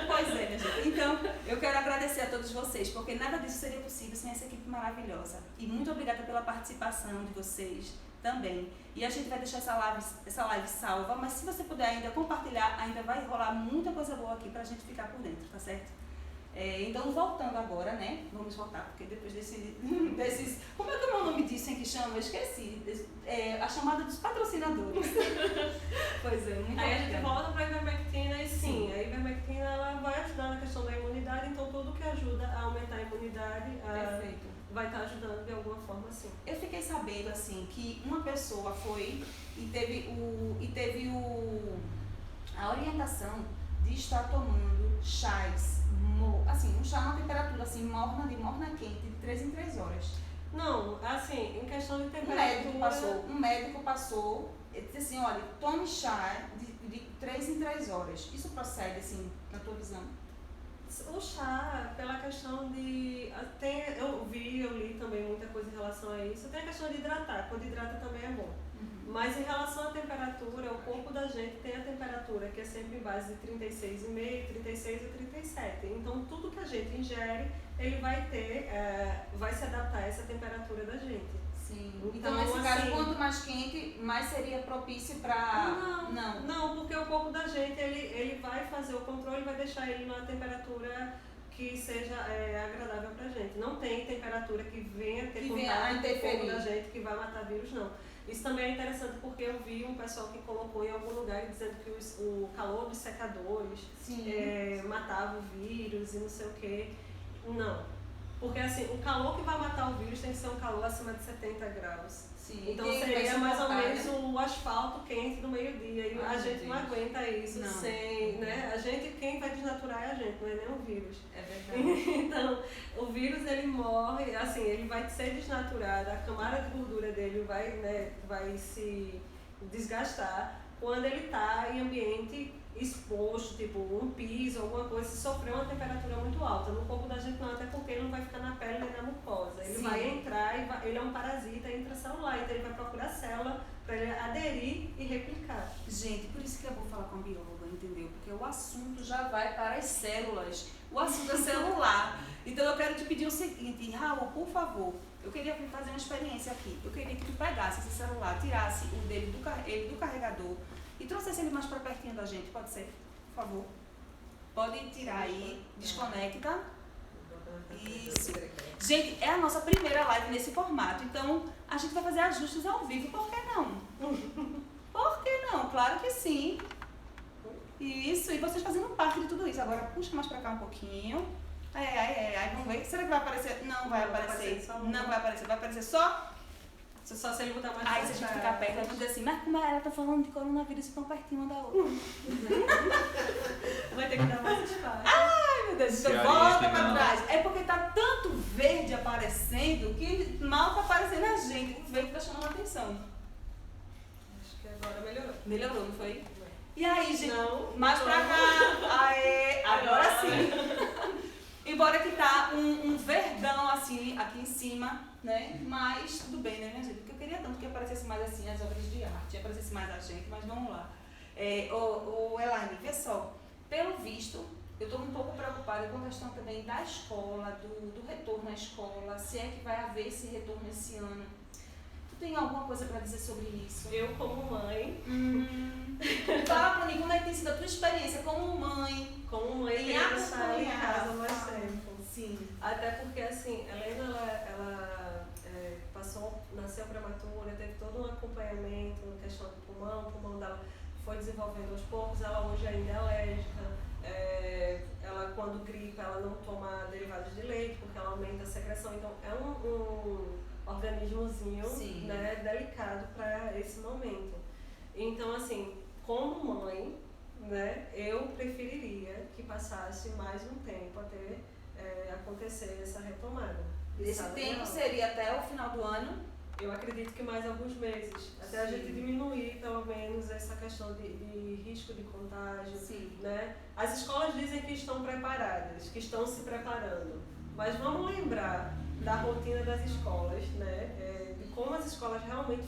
pois é, minha gente. Então, eu quero agradecer a todos vocês, porque nada disso seria possível sem essa equipe maravilhosa. E muito obrigada pela participação de vocês também. E a gente vai deixar essa live salva, mas se você puder ainda compartilhar, ainda vai rolar muita coisa boa aqui pra gente ficar por dentro, tá certo? Então, voltando agora, né? Vamos voltar, porque depois desses... Como é que é o meu nome disso em que chama? Eu esqueci. A chamada dos patrocinadores. Pois é, muito Aí a gente volta para a ivermectina e sim, a ivermectina ela vai ajudar na questão da imunidade, então tudo que ajuda a aumentar a imunidade vai estar ajudando de alguma forma, sim. Eu fiquei sabendo, assim, que uma pessoa foi e teve a orientação de estar tomando chás, assim, um chá na temperatura assim, morna quente, de 3 em 3 horas. Não, assim, em questão de temperatura... Um médico passou, ele disse assim, olha, tome chá de 3 em 3 horas. Isso procede, assim, na tua visão? O chá, pela questão de... eu li também muita coisa em relação a isso. Tem a questão de hidratar, quando hidrata também é bom. Mas em relação à temperatura, o corpo da gente tem a temperatura que é sempre em base de 36,5, 36 a 37. Então, tudo que a gente ingere, ele vai se adaptar a essa temperatura da gente. Sim. Então nesse caso, quanto mais quente, mais seria propício para... Não, porque o corpo da gente, ele vai fazer o controle, vai deixar ele numa temperatura que seja agradável pra gente. Não tem temperatura que venha ter contato com o corpo da gente que vai matar vírus, não. Isso também é interessante porque eu vi um pessoal que colocou em algum lugar dizendo que o calor dos secadores matava o vírus e não sei o quê. Não. Porque assim, o calor que vai matar o vírus tem que ser um calor acima de 70 graus. Sim. Então seria mais ou menos o asfalto quente do meio-dia. E a gente não aguenta isso sem, né? A gente, quem vai desnaturar é a gente, não é nem o vírus. É verdade. Então, o vírus ele morre, assim, ele vai ser desnaturado, a camada de gordura dele vai se desgastar quando ele está em ambiente exposto, tipo um piso, alguma coisa, se sofrer uma temperatura muito alta. No corpo da gente não, até porque ele não vai ficar na pele nem na mucosa. Ele vai entrar, ele é um parasita intracelular, então ele vai procurar célula para ele aderir e replicar. Gente, por isso que é bom falar com a bióloga, entendeu? Porque o assunto já vai para as células, o assunto é celular. Então eu quero te pedir o seguinte, Raul, por favor, eu queria fazer uma experiência aqui. Eu queria que tu pegasse esse celular, tirasse ele do carregador, e trouxesse ele mais para pertinho da gente, pode ser? Por favor. Pode tirar aí, desconecta. Isso. Gente, é a nossa primeira live nesse formato, então a gente vai fazer ajustes ao vivo, por que não? Por que não? Claro que sim. Isso, e vocês fazendo parte de tudo isso. Agora puxa mais para cá um pouquinho. Vamos ver. Será que vai aparecer? Não vai aparecer. Não vai aparecer. Vai aparecer só Só se ele botar mais Aí se a gente ficar perto, ela diz assim, mas como ela tá falando de coronavírus tão pertinho uma da outra? Vai ter que dar mais espaço. Ai, meu Deus, então Se volta oriente, pra não. trás. É porque tá tanto verde aparecendo que mal tá aparecendo a gente. O verde tá chamando a atenção. Acho que agora melhorou. Melhorou, não foi? E aí, gente? Não. Mais pra cá. Aê, agora sim. Embora que tá um verdão assim, aqui em cima, né? Mas tudo bem, né, minha gente? Porque eu queria tanto que aparecesse mais assim as obras de arte, aparecesse mais a gente, mas vamos lá. Elaine, vê só, pelo visto, eu estou um pouco preocupada com a questão também da escola, do retorno à escola, se é que vai haver esse retorno esse ano. Tu tem alguma coisa para dizer sobre isso? Eu, como mãe, Fala pra mim como é que tem sido a tua experiência como mãe querendo estar em casa mais Ah, tempo. Sim. Até porque, assim, a Helena, ela nasceu prematura, teve todo um acompanhamento na questão do pulmão, o pulmão dela foi desenvolvendo aos poucos, ela hoje ainda é alérgica, ela quando gripa, ela não toma derivados de leite, porque ela aumenta a secreção, então é um organismozinho, Sim. né, delicado para esse momento. Então, assim, como mãe, né, eu preferiria que passasse mais um tempo até acontecer essa retomada. Esse tempo seria até o final do ano? Eu acredito que mais alguns meses, até a gente diminuir pelo menos essa questão de risco de contágio. Sim. Né? As escolas dizem que estão preparadas, que estão se preparando, mas vamos lembrar da rotina das escolas, né? De como as escolas realmente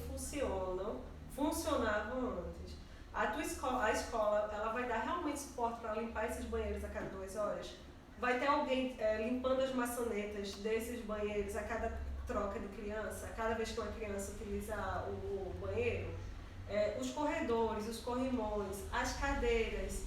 funcionavam antes. A escola ela vai dar realmente suporte para limpar esses banheiros a cada 2 horas? Vai ter alguém limpando as maçanetas desses banheiros a cada troca de criança, a cada vez que uma criança utilizar o banheiro? Os corredores, os corrimões, as cadeiras,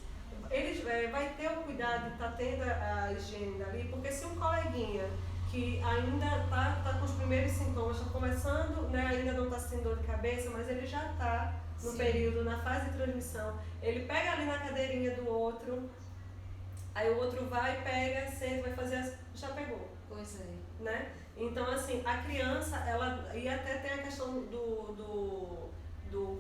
eles vai ter o cuidado de estar tendo a higiene ali, porque se um coleguinha que ainda está com os primeiros sintomas, está começando, né, ainda não está sentindo dor de cabeça, mas ele já está no período, na fase de transmissão, ele pega ali na cadeirinha do outro, aí o outro vai, pega, senta, vai fazer, já pegou. Pois é. Né? Então, assim, a criança, ela, e até tem a questão do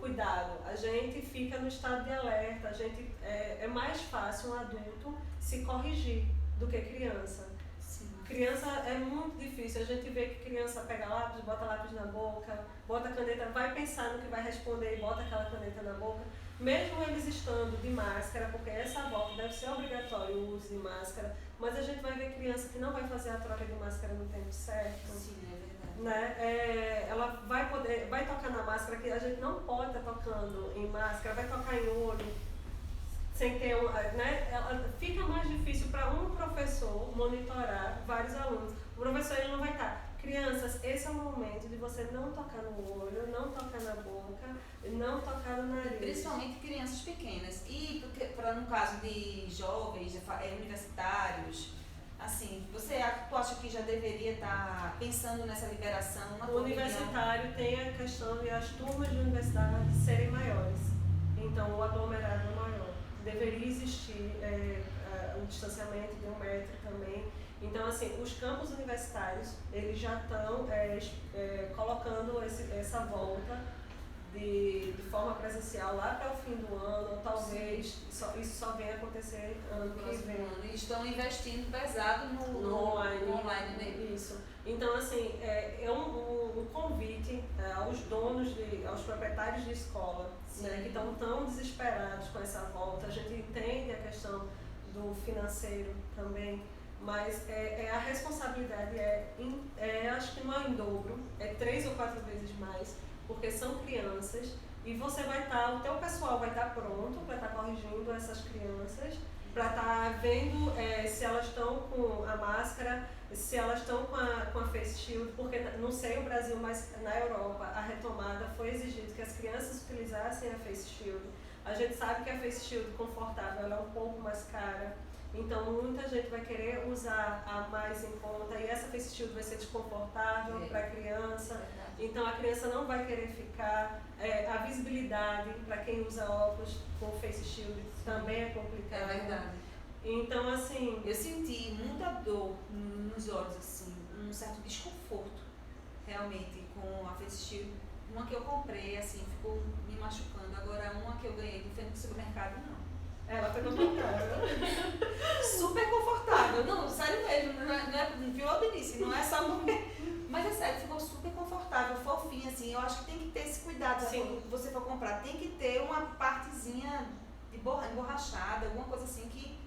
cuidado, a gente fica no estado de alerta, a gente, é mais fácil um adulto se corrigir do que criança. Sim. Criança é muito difícil, a gente vê que criança pega lápis, bota lápis na boca, bota caneta, vai pensar no que vai responder e bota aquela caneta na boca. Mesmo eles estando de máscara, porque essa volta deve ser obrigatório o uso de máscara, mas a gente vai ver criança que não vai fazer a troca de máscara no tempo certo. Sim, é verdade. Né? Ela vai tocar na máscara, que a gente não pode estar tocando em máscara, vai tocar em olho, sem ter né? Fica mais difícil para um professor monitorar vários alunos. O professor ele não vai estar. Crianças, esse é o momento de você não tocar no olho, não tocar na boca, não tocar no nariz. Principalmente crianças pequenas. E no caso de jovens, universitários, assim, tu acha que já deveria estar pensando nessa liberação? O universitário tem a questão de as turmas de universidade serem maiores. Então, o aglomerado é maior. Deveria existir um distanciamento de 1 metro também. Então, assim, os campos universitários, eles já estão colocando essa volta de forma presencial lá para o fim do ano, ou talvez isso só venha acontecer ano que vem. E estão investindo pesado no online, né? Isso. Então, assim, é um convite aos donos, aos proprietários de escola, né, que estão tão desesperados com essa volta. A gente entende a questão do financeiro também, mas a responsabilidade acho que não é em dobro, é 3 ou 4 vezes mais, porque são crianças e você vai estar, o teu pessoal vai estar pronto para estar corrigindo essas crianças, para estar vendo se elas estão com a máscara, se elas estão com a face shield, porque não sei o Brasil, mas na Europa a retomada foi exigido que as crianças utilizassem a face shield. A gente sabe que a face shield confortável ela é um pouco mais cara, então muita gente vai querer usar a mais em conta e essa face shield vai ser desconfortável para a criança. Então a criança não vai querer ficar, a visibilidade para quem usa óculos com face shield também é complicado. É verdade. Então, assim... Eu senti muita dor nos olhos, assim, um certo desconforto. realmente, com a Face Shield. Uma que eu comprei, assim, ficou me machucando. Agora, uma que eu ganhei do frente do supermercado, não. Ela foi confortável. Super confortável. Não, sério mesmo. Não é, viu, Denise? Não é só porque... Mas é sério, ficou super confortável, fofinha, assim. Eu acho que tem que ter esse cuidado, assim, quando você for comprar. Tem que ter uma partezinha de emborrachada, alguma coisa assim que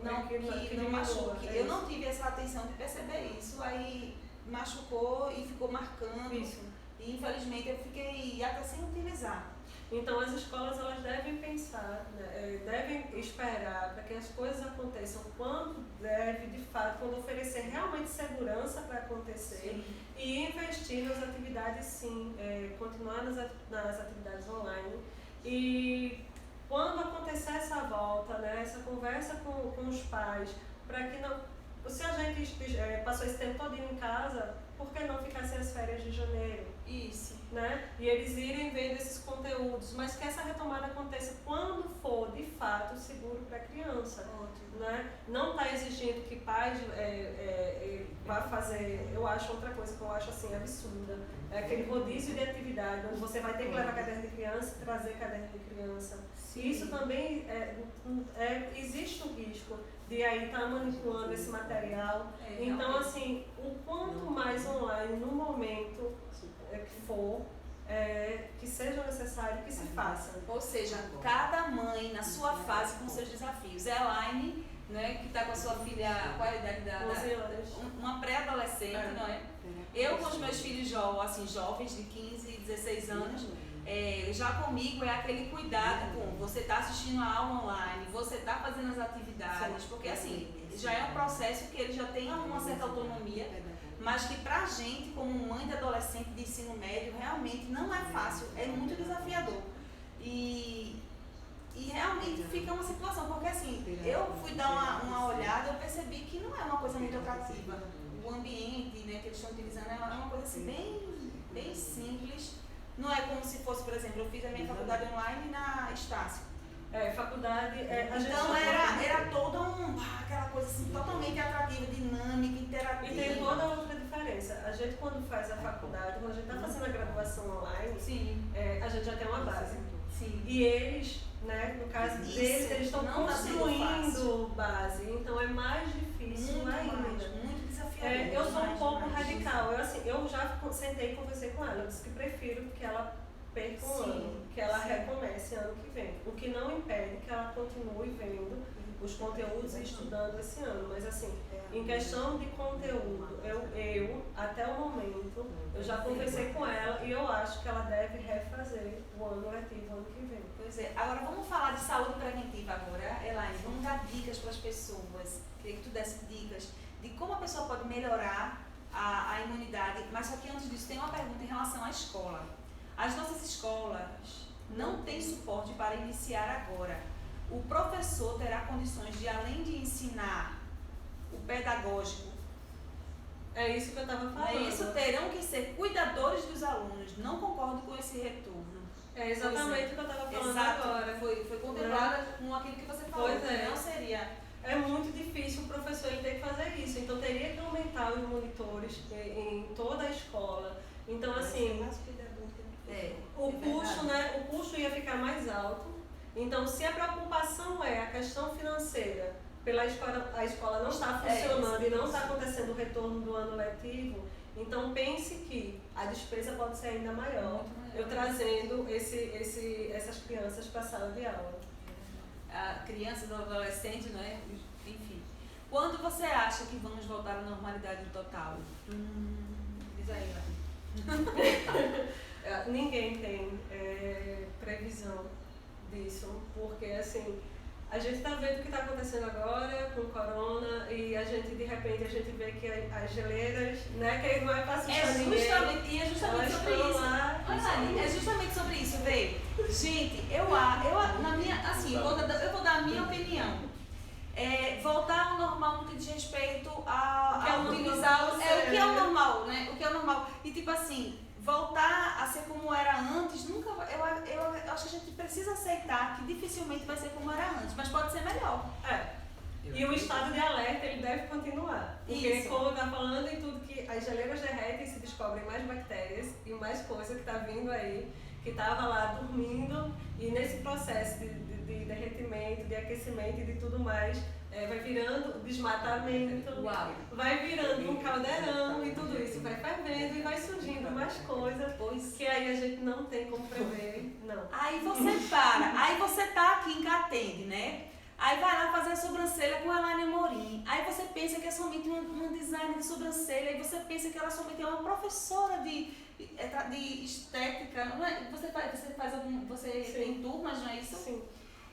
não machuque. Eu não tive essa atenção de perceber isso, aí machucou e ficou marcando. Isso. E infelizmente eu fiquei até sem utilizar. Então as escolas elas devem pensar, né, devem esperar para que as coisas aconteçam quando deve, de fato, quando oferecer realmente segurança para acontecer. Sim. E investir nas atividades sim, continuar nas atividades online. E quando acontecer essa volta, né, essa conversa com os pais, para que não. Se a gente passou esse tempo todo em casa, por que não ficar sem as férias de janeiro? Isso. Né? E eles irem vendo esses conteúdos, mas que essa retomada aconteça quando for de fato seguro para a criança. Ótimo. Né? Não está exigindo que pais vá fazer, eu acho outra coisa que eu acho assim absurda, é aquele rodízio de atividade, onde você vai ter que levar caderno de criança e trazer caderno de criança. Sim. E isso também existe o risco de aí estar manipulando esse material. Então, assim, o quanto mais online no momento que for, que seja necessário que se faça. Ou seja, cada mãe na sua fase com seus desafios. Elaine, né, que está com a sua filha, qual é a idade da? 11 anos. Uma pré-adolescente, não é? Eu com os meus filhos jovens de 15 e 16 anos, já comigo é aquele cuidado com você está assistindo a aula online, você está fazendo as atividades, porque assim, já é um processo que ele já tem uma certa autonomia, mas que pra gente, como mãe de adolescente de ensino médio, realmente não é fácil, é muito desafiador. E realmente fica uma situação, porque assim, eu fui dar uma olhada, eu percebi que não é uma coisa muito atrativa. O ambiente, né, que eles estão utilizando é uma coisa assim, bem simples. Não é como se fosse, por exemplo, eu fiz a minha faculdade online na Estácio. Faculdade. Então era toda aquela coisa assim, totalmente atrativa, dinâmica, interativa. E tem toda outra diferença. A gente, quando faz a faculdade, quando a gente está fazendo a graduação online, sim, a gente já tem uma base. Sim. E eles, né, no caso deles, eles estão construindo base. Então é mais difícil muito ainda. Muito desafiador. Eu sou um pouco radical. Eu já sentei e conversei com ela. Eu disse que prefiro que ela perca um ano, que ela recomece ano que vem. O que não impede que ela continue vendo os conteúdos e estudando esse ano. Mas assim, em questão de conteúdo, eu até o momento, eu já conversei com ela e eu acho que ela deve refazer o ano letivo ano que vem. Pois é. Agora vamos falar de saúde preventiva agora, Elaine. Vamos dar dicas para as pessoas. Queria que tu desse dicas de como a pessoa pode melhorar a imunidade. Mas só que antes disso tem uma pergunta em relação à escola. As nossas escolas não têm suporte para iniciar agora. O professor terá condições de, além de ensinar o pedagógico, é isso que eu estava falando. É isso, terão que ser cuidadores dos alunos. Não concordo com esse retorno. É exatamente o que eu estava falando agora. Foi contemplada com aquilo que você falou. Pois é. Não seria... É muito difícil o professor ele ter que fazer isso. Então teria que aumentar os monitores em toda a escola. Então assim, o custo ia ficar mais alto. Então se a preocupação é a questão financeira, a escola não está funcionando e não está acontecendo o retorno do ano letivo, então pense que a despesa pode ser ainda maior, eu trazendo essas crianças para a sala de aula. A criança do adolescente, não é? Enfim. Quando você acha que vamos voltar à normalidade total? Diz aí, Ninguém tem previsão disso, porque assim, a gente está vendo o que está acontecendo agora com o corona e a gente, de repente, vê que as geleiras, né, que não é para assustar ninguém. E é justamente sobre isso. É justamente sobre isso, vê. Gente, eu na minha, assim, eu vou dar a minha opinião. Voltar ao normal no que diz respeito a utilizar o que é o normal, né? O que é o normal. E tipo assim, voltar a ser como era antes, nunca. Eu acho que a gente precisa aceitar que dificilmente vai ser como era antes, mas pode ser melhor. E o estado de alerta ele deve continuar. Porque como está falando em tudo que as geleiras derretem, se descobrem mais bactérias e mais coisa que está vindo aí, que estava lá dormindo, e nesse processo de derretimento, de aquecimento e de tudo mais, vai virando desmatamento, vai virando um caldeirão e tudo isso vai fervendo e vai surgindo mais coisas, que aí a gente não tem como prever, não. Aí você tá aqui em Catende, né? Aí vai lá fazer a sobrancelha com a Elaine Amorim. Aí você pensa que é somente um design de sobrancelha, aí você pensa que ela somente é uma professora de estética, não é? Você tem turmas, não é isso? Sim.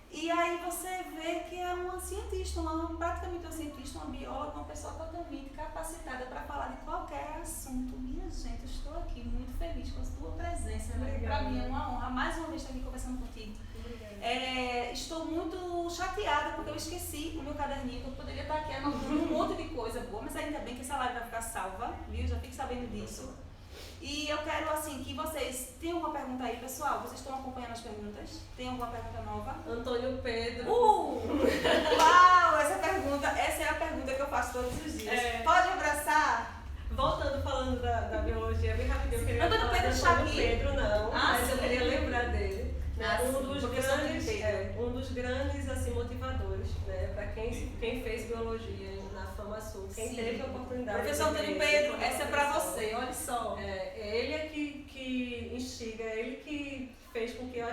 E aí você vê que é uma cientista, praticamente uma cientista, uma bióloga, uma pessoa totalmente capacitada para falar de qualquer assunto. Minha gente, eu estou aqui muito feliz com a sua presença. Para mim é uma honra, mais uma vez, estar aqui conversando contigo. Estou muito chateada porque eu esqueci o meu caderninho, que eu poderia estar aqui anotando um monte de coisa boa, mas ainda bem que essa live vai ficar salva, viu? Já fique sabendo disso. E eu quero, assim, que vocês... Tem alguma pergunta aí, pessoal? Vocês estão acompanhando as perguntas? Tem alguma pergunta nova? Antônio Pedro. Uau! Essa é a pergunta que eu faço todos os dias. Pode abraçar? Voltando, falando da biologia, bem rapidinho, eu queria Antônio falar Pedro de está Antônio aqui? Pedro, não, mas sim. eu queria lembrar dele. Um dos grandes assim, motivadores, né, para quem fez biologia na FamaSul, quem teve a oportunidade. Professor Antônio Pedro, essa é para você, olha só. Ele é que instiga, ele que fez com que, eu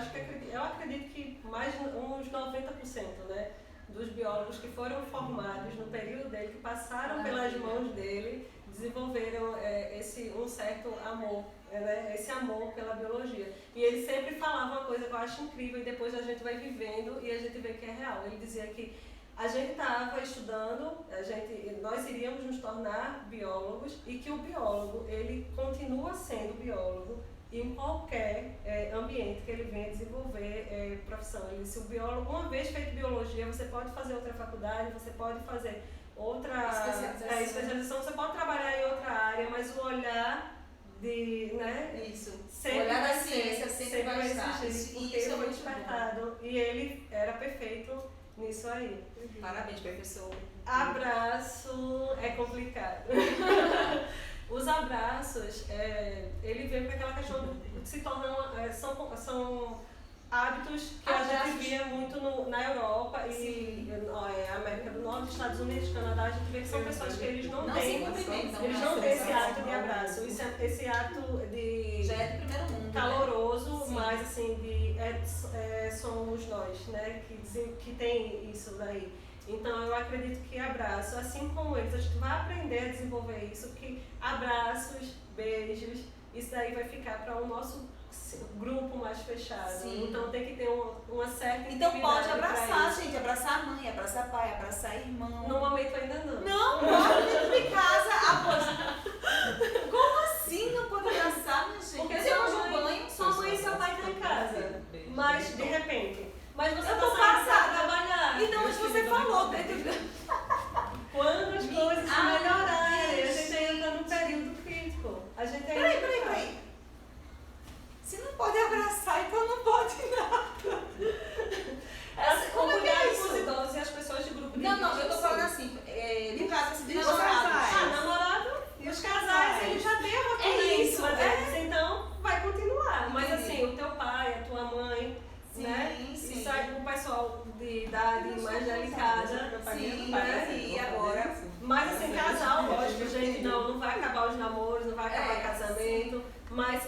acredito que mais uns 90%, né, dos biólogos que foram formados no período dele, que passaram pelas mãos dele, desenvolveram um certo amor, esse amor pela biologia. E ele sempre falava uma coisa que eu acho incrível e depois a gente vai vivendo e a gente vê que é real. Ele dizia que a gente estava estudando, nós iríamos nos tornar biólogos e que o biólogo, ele continua sendo biólogo em qualquer ambiente que ele venha desenvolver profissão. Ele disse, o biólogo, uma vez feito biologia, você pode fazer outra faculdade, você pode fazer outra especialização, você pode trabalhar em outra área, mas o olhar o olhar da ciência sempre vai estar. Porque ele foi despertado e ele era perfeito nisso aí. Parabéns, professor. Abraço é complicado. Os abraços, ele veio para aquela questão de se tornar, são hábitos que a gente via muito na Europa e América do Norte, Estados Unidos, Canadá, a gente vê que são pessoas que eles não têm esse hábito de abraço, esse hábito de já é do primeiro mundo, caloroso, mas assim, somos nós, né, que tem isso daí. Então eu acredito que abraço, assim como eles, a gente vai aprender a desenvolver isso, que abraços, beijos, isso daí vai ficar para o nosso grupo mais fechado. Sim. Então tem que ter uma certa Então pode abraçar, gente, abraçar a mãe, abraçar pai, abraçar irmão. No momento ainda não. Não, pode dentro de casa. Como assim não pode abraçar, minha gente? Porque sua mãe e seu pai estão em casa. Mas de repente. Mas você está saindo para trabalhar. Então, mas você falou dentro quando as coisas melhorarem, a gente ainda está no período crítico. A gente ainda Peraí. Se não pode abraçar, então não pode nada. Como é que é isso? Os idosos e as pessoas de grupo de risco. Não, eu tô falando assim, no caso assim, de namorado e os casais, eles já têm a rotina isso, então vai continuar. Mas assim, o teu pai, a tua mãe, né? Sim. Isso aí, o pessoal de idade mais delicada, e agora. Mas assim, casal, lógico, gente, não vai acabar os namoros, não vai acabar o casamento, mas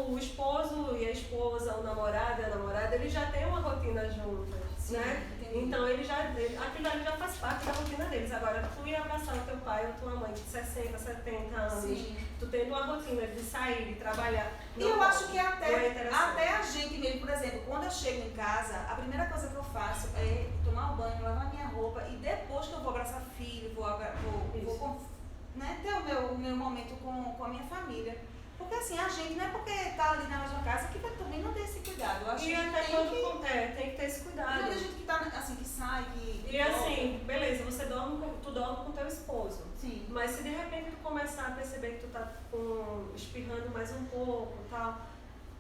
o esposo e a esposa, o namorado e a namorada, eles já têm uma rotina juntas, né? Então aquilo ali já faz parte da rotina deles. Agora, tu ir abraçar o teu pai ou tua mãe de 60, 70 anos, tu tendo uma rotina de sair, de trabalhar. E eu acho que até a gente mesmo, por exemplo, quando eu chego em casa, a primeira coisa que eu faço é tomar um banho, lavar minha roupa e depois que eu vou abraçar filho, vou ter o meu momento com a minha família. Porque assim, a gente não é porque tá ali na mesma casa que também não tem esse cuidado. Eu acho e até tem que ter esse cuidado. Tem gente que tá assim, que sai, E assim, beleza, tu dorme com teu esposo. Sim. Mas se de repente tu começar a perceber que tu tá espirrando mais um pouco e tal,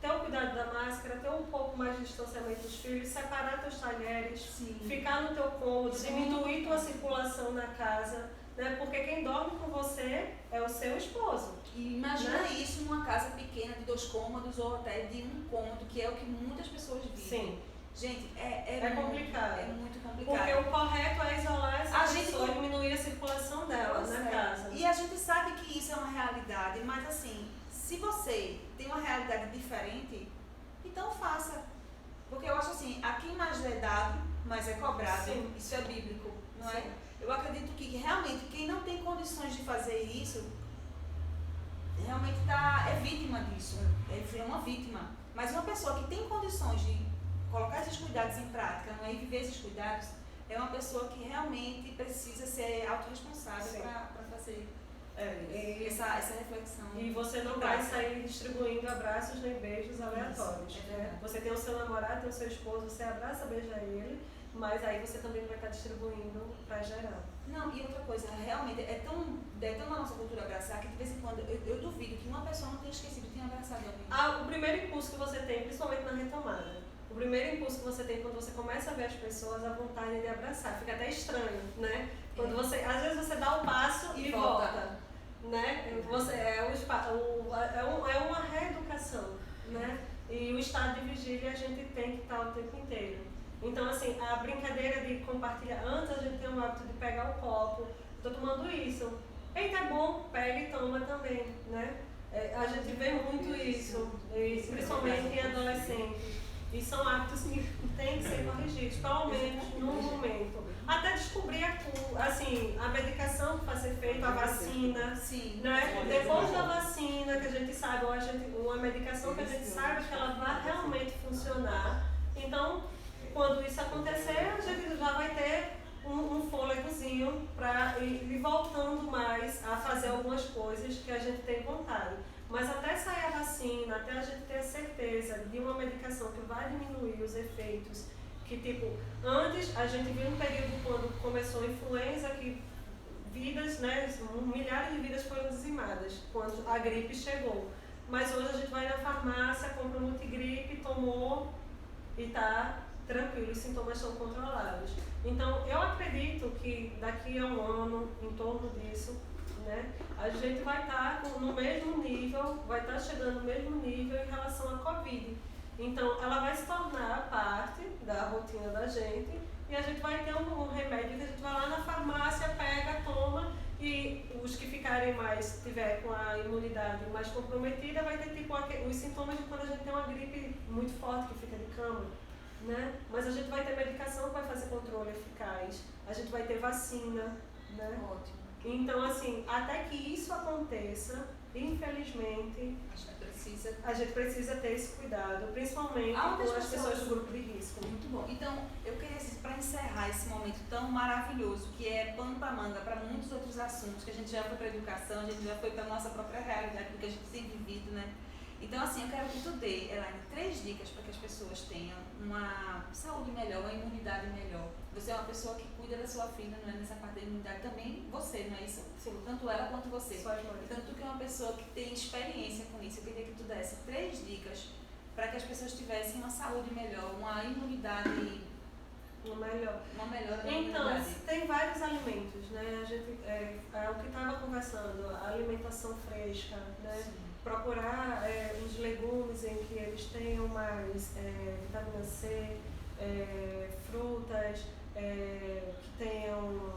ter o cuidado da máscara, ter um pouco mais de distanciamento dos filhos, separar teus talheres, ficar no teu cômodo, diminuir tua circulação na casa, né? Porque quem dorme com você é o seu esposo. E imagina, né? isso numa casa pequena de 2 cômodos ou até de 1 cômodo, que é o que muitas pessoas vivem. Sim. Gente, É complicado. É muito complicado. Porque o correto é isolar essa pessoa, gente diminuir a circulação dela na casa. E a gente sabe que isso é uma realidade, mas assim, se você tem uma realidade diferente, então faça. Porque eu acho assim, a quem mais é dado, mais é cobrado. Sim. Isso é bíblico, não Sim. é? Eu acredito que realmente quem não tem condições de fazer isso, realmente é vítima disso. É uma vítima. Mas uma pessoa que tem condições de colocar esses cuidados em prática, não é? E viver esses cuidados, é uma pessoa que realmente precisa ser autorresponsável para fazer essa reflexão. E você não vai sair distribuindo abraços nem beijos aleatórios. Você tem o seu namorado, tem o seu esposo, você abraça, beija ele, mas aí você também não vai estar distribuindo para geral. Não, e outra coisa, realmente é tão na nossa cultura abraçar que de vez em quando eu duvido que uma pessoa não tenha esquecido de ter abraçado alguém. O primeiro impulso que você tem, principalmente na retomada, o primeiro impulso que você tem quando você começa a ver as pessoas, a vontade de abraçar. Fica até estranho, né? Quando você, às vezes você dá o passo e volta. Né? Você, é uma reeducação, né? E o estado de vigília a gente tem que estar o tempo inteiro. Então, assim, a brincadeira de compartilhar, antes a gente tem o hábito de pegar o copo, estou tomando isso, eita, é bom, pega e toma também, né? A gente vê muito isso, principalmente em adolescentes. E são hábitos que têm que ser corrigidos, pelo menos no momento. Até descobrir a medicação que vai ser feita, a vacina. Sim. Né? Depois da vacina, que a gente sabe, uma medicação que a gente sabe que ela vai realmente funcionar. Então, quando isso acontecer, a gente já vai ter um fôlegozinho para ir voltando mais a fazer algumas coisas que a gente tem vontade. Mas até sair a vacina, até a gente ter a certeza de uma medicação que vai diminuir os efeitos, que tipo, antes a gente viu um período quando começou a influenza, que vidas, né, milhares de vidas foram dizimadas, quando a gripe chegou. Mas hoje a gente vai na farmácia, compra um multigripe, tomou e está tranquilo, os sintomas são controlados. Então, eu acredito que daqui a um ano, em torno disso, né, a gente vai estar no mesmo nível, vai estar chegando no mesmo nível em relação à Covid. Então, ela vai se tornar parte da rotina da gente e a gente vai ter um remédio que a gente vai lá na farmácia, pega, toma, e os que ficarem mais, tiver com a imunidade mais comprometida, vai ter tipo os sintomas de quando a gente tem uma gripe muito forte que fica de cama. Né? Mas a gente vai ter medicação que vai fazer controle eficaz, a gente vai ter vacina, né? Ótimo. Então, assim, até que isso aconteça, infelizmente, a gente precisa ter esse cuidado, principalmente com as pessoas do grupo de risco. Muito bom. Então, eu queria, para encerrar esse momento tão maravilhoso, que é pano para manga para muitos outros assuntos, que a gente já foi para a educação, a gente já foi para a nossa própria realidade, do que a gente tem vivido, né? Então, assim, eu quero que tu dê, Elaine, 3 dicas para que as pessoas tenham uma saúde melhor, uma imunidade melhor. Você é uma pessoa que cuida da sua filha, não é? Nessa parte da imunidade também, você, não é isso? Sim. Tanto ela quanto você. Então, tu que é uma pessoa que tem experiência com isso, eu queria que tu desse 3 dicas para que as pessoas tivessem uma saúde melhor, uma imunidade uma melhora da imunidade. Então, tem vários alimentos, né? A gente, é o que estava conversando, a alimentação fresca, né? Sim. Procurar os legumes em que eles tenham mais vitamina C, frutas que tenham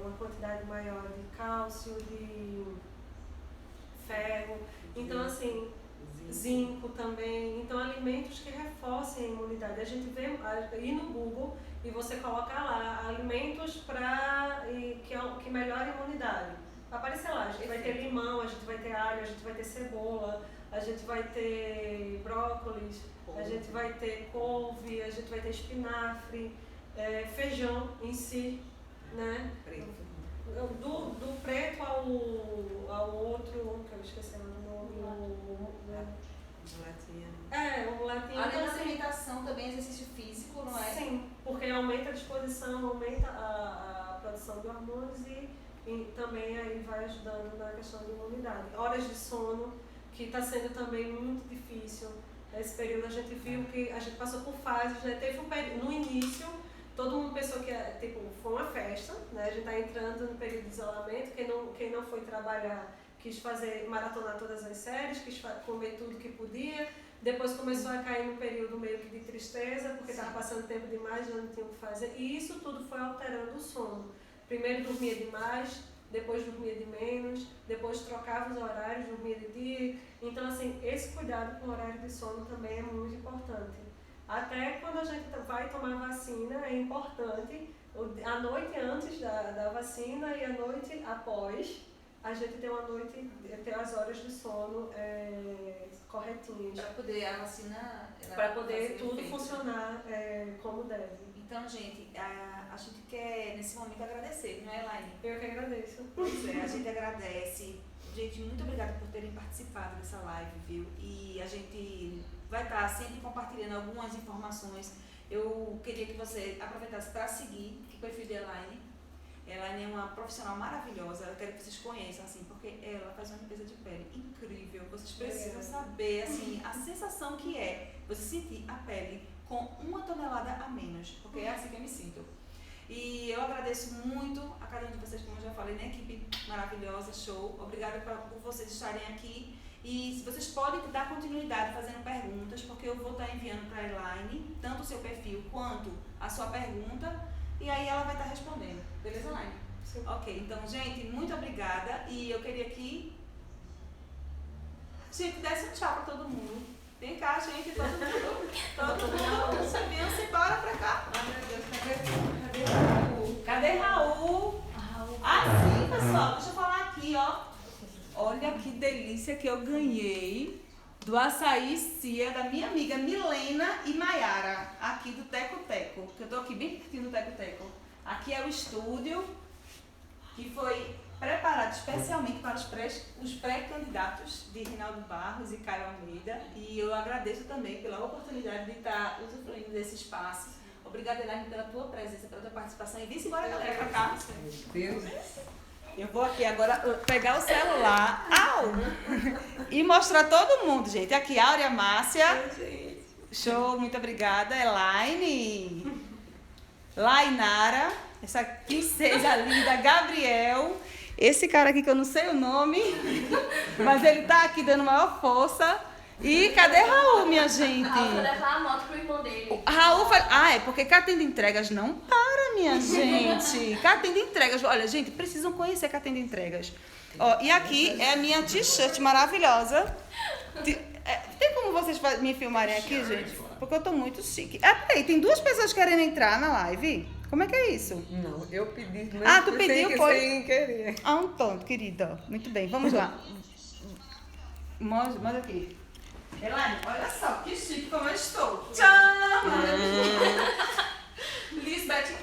uma quantidade maior de cálcio, de ferro. Então, assim, zinco também. Então, alimentos que reforcem a imunidade. A gente vê, ir no Google e você coloca lá, alimentos que melhoram a imunidade. Vai aparecer lá, a gente vai ter limão, a gente vai ter alho, a gente vai ter cebola, a gente vai ter brócolis, a gente vai ter couve, a gente vai ter espinafre, feijão em si, né? Do preto ao outro, que eu esqueci o nome, o latinha. Além da alimentação, também exercício físico, não é? Sim, porque aumenta a disposição, aumenta a produção de hormônios e também aí vai ajudando na questão de imunidade. Horas de sono, que está sendo também muito difícil. Nesse período a gente viu que a gente passou por fases, né? Teve no início, todo mundo começou que, tipo, foi uma festa, né? A gente está entrando no período de isolamento, quem não foi trabalhar quis fazer, maratonar todas as séries, quis comer tudo que podia. Depois começou a cair num período meio que de tristeza, porque estava passando tempo demais, já não tinha o que fazer. E isso tudo foi alterando o sono. Primeiro dormia demais, depois dormia de menos, depois trocava os horários, dormia de dia. Então, assim, esse cuidado com o horário de sono também é muito importante. Até quando a gente vai tomar vacina, é importante, a noite antes da vacina e a noite após, a gente ter uma noite, ter as horas de sono corretinhas. Para poder a vacina... Para poder tudo funcionar como deve. Então, gente, a gente quer, nesse momento, agradecer, não é, Elaine? Eu que agradeço. Pois é, a gente agradece. Gente, muito obrigada por terem participado dessa live, viu? E a gente vai estar sempre compartilhando algumas informações. Eu queria que você aproveitasse para seguir o perfil da Elaine. Elaine é uma profissional maravilhosa, eu quero que vocês conheçam, assim, porque ela faz uma limpeza de pele incrível. Vocês precisam saber, assim, a sensação que é você sentir a pele com 1 tonelada a menos, porque é assim que eu me sinto. E eu agradeço muito a cada um de vocês, como eu já falei, né? Equipe maravilhosa, show. Obrigada por vocês estarem aqui. E se vocês podem dar continuidade fazendo perguntas, porque eu vou estar enviando para a Elaine, tanto o seu perfil quanto a sua pergunta, e aí ela vai estar respondendo. Beleza, Elaine? Sim. Ok, então, gente, muito obrigada. E eu queria que a gente desse um tchau para todo mundo. Vem cá, gente, todo mundo. Venham-se embora pra cá. Ai, meu Deus, cadê Raul? Cadê Raul? Assim, pessoal, deixa eu falar aqui, ó. Olha que delícia que eu ganhei do açaí Cia da minha amiga Milena e Maiara, aqui do Teco Teco, que eu tô aqui bem pertinho do Teco Teco. Aqui é o estúdio que foi preparado especialmente para os pré-candidatos de Rinaldo Barros e Caio Almeida, e eu agradeço também pela oportunidade de estar usufruindo desse espaço. Obrigada, Elaine, pela tua presença, pela tua participação, e vem-se embora, galera, pra cá. Meu Deus. Eu vou aqui agora pegar o celular e mostrar a todo mundo, gente. Aqui, Áurea Márcia. Show, muito obrigada. Elaine. Lainara. Essa princesa linda, Gabriel. Esse cara aqui que eu não sei o nome, mas ele tá aqui dando maior força. E cadê Raul, minha gente? Raul vai levar a moto pro irmão dele. Raul fala... Ah, é porque Catenda Entregas não para, minha gente. Catenda Entregas. Olha, gente, precisam conhecer Catenda Entregas. Ó, e aqui é a minha t-shirt maravilhosa. Tem como vocês me filmarem aqui, gente? Porque eu tô muito chique. Peraí, tem 2 pessoas querendo entrar na live. Como é que é isso? Não, eu pedi. Ah, tu pediu, foi? Sem querer. Ah, um ponto, querida. Muito bem, vamos lá. Manda aqui. Elaine, olha só que chique como eu estou. Tchau! Lisbeth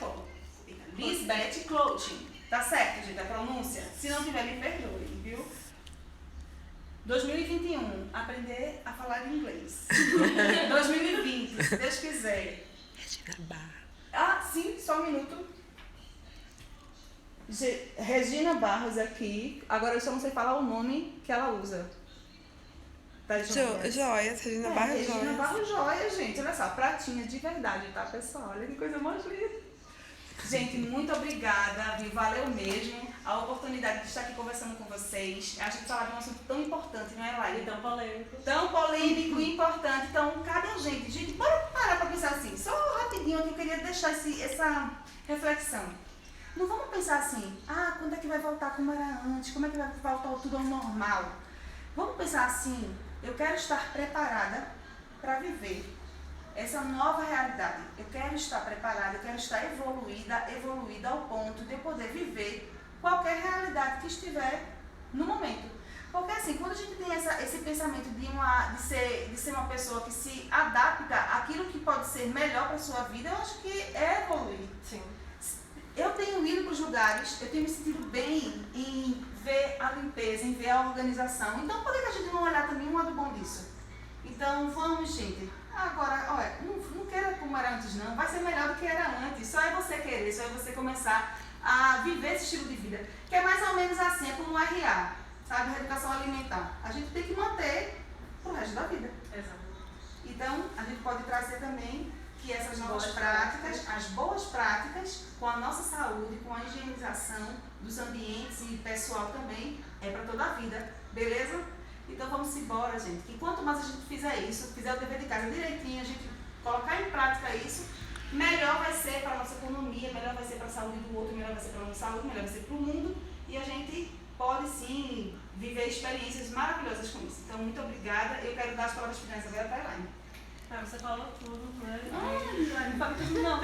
Clothing. Tá certo, gente, a pronúncia? Se não tiver, me perdoe, viu? 2021, aprender a falar inglês. 2020, se Deus quiser. Ah, sim, só um minuto. Regina Barros aqui. Agora eu só não sei falar o nome que ela usa. Tá, Joias, Regina Barros Joias. Regina Barros Joias, gente. Olha só, pratinha de verdade, tá, pessoal? Olha que coisa mais linda. Gente, muito obrigada, viu? Valeu mesmo a oportunidade de estar aqui conversando com vocês. A gente falar de um assunto tão importante, não é, Laila? Tão polêmico. Tão polêmico e importante. Então, cadê a gente? Gente, bora parar pra pensar assim. Só rapidinho que eu queria deixar essa reflexão. Não vamos pensar assim, quando é que vai voltar como era antes? Como é que vai voltar tudo ao normal? Vamos pensar assim, eu quero estar preparada para viver essa nova realidade. Eu quero estar preparada, eu quero estar evoluída ao ponto de eu poder viver qualquer realidade que estiver no momento. Porque assim, quando a gente tem esse pensamento de ser uma pessoa que se adapta àquilo que pode ser melhor para a sua vida, eu acho que é evoluir. Sim. Eu tenho ido para os lugares, eu tenho me sentido bem em ver a limpeza, em ver a organização. Então, por que a gente não olhar também um lado bom disso? Então, vamos, gente. Agora, olha, não queira como era antes, não. Vai ser melhor do que era antes. Só é você querer, só é você começar a viver esse estilo de vida. Que é mais ou menos assim, é como o RA, sabe? Reeducação alimentar. A gente tem que manter pro resto da vida. Exato. Então, a gente pode trazer também que essas novas práticas, as boas práticas, com a nossa saúde, com a higienização dos ambientes e pessoal também, é para toda a vida, beleza? Então vamos embora, gente, que quanto mais a gente fizer isso, fizer o dever de casa direitinho, a gente colocar em prática isso, melhor vai ser para a nossa economia, melhor vai ser para a saúde do outro, melhor vai ser para a nossa saúde, melhor vai ser para o mundo, e a gente pode sim viver experiências maravilhosas com isso. Então, muito obrigada. Eu quero dar as palavras finais agora para a Elaine. Você falou tudo, né? Não falei tudo não.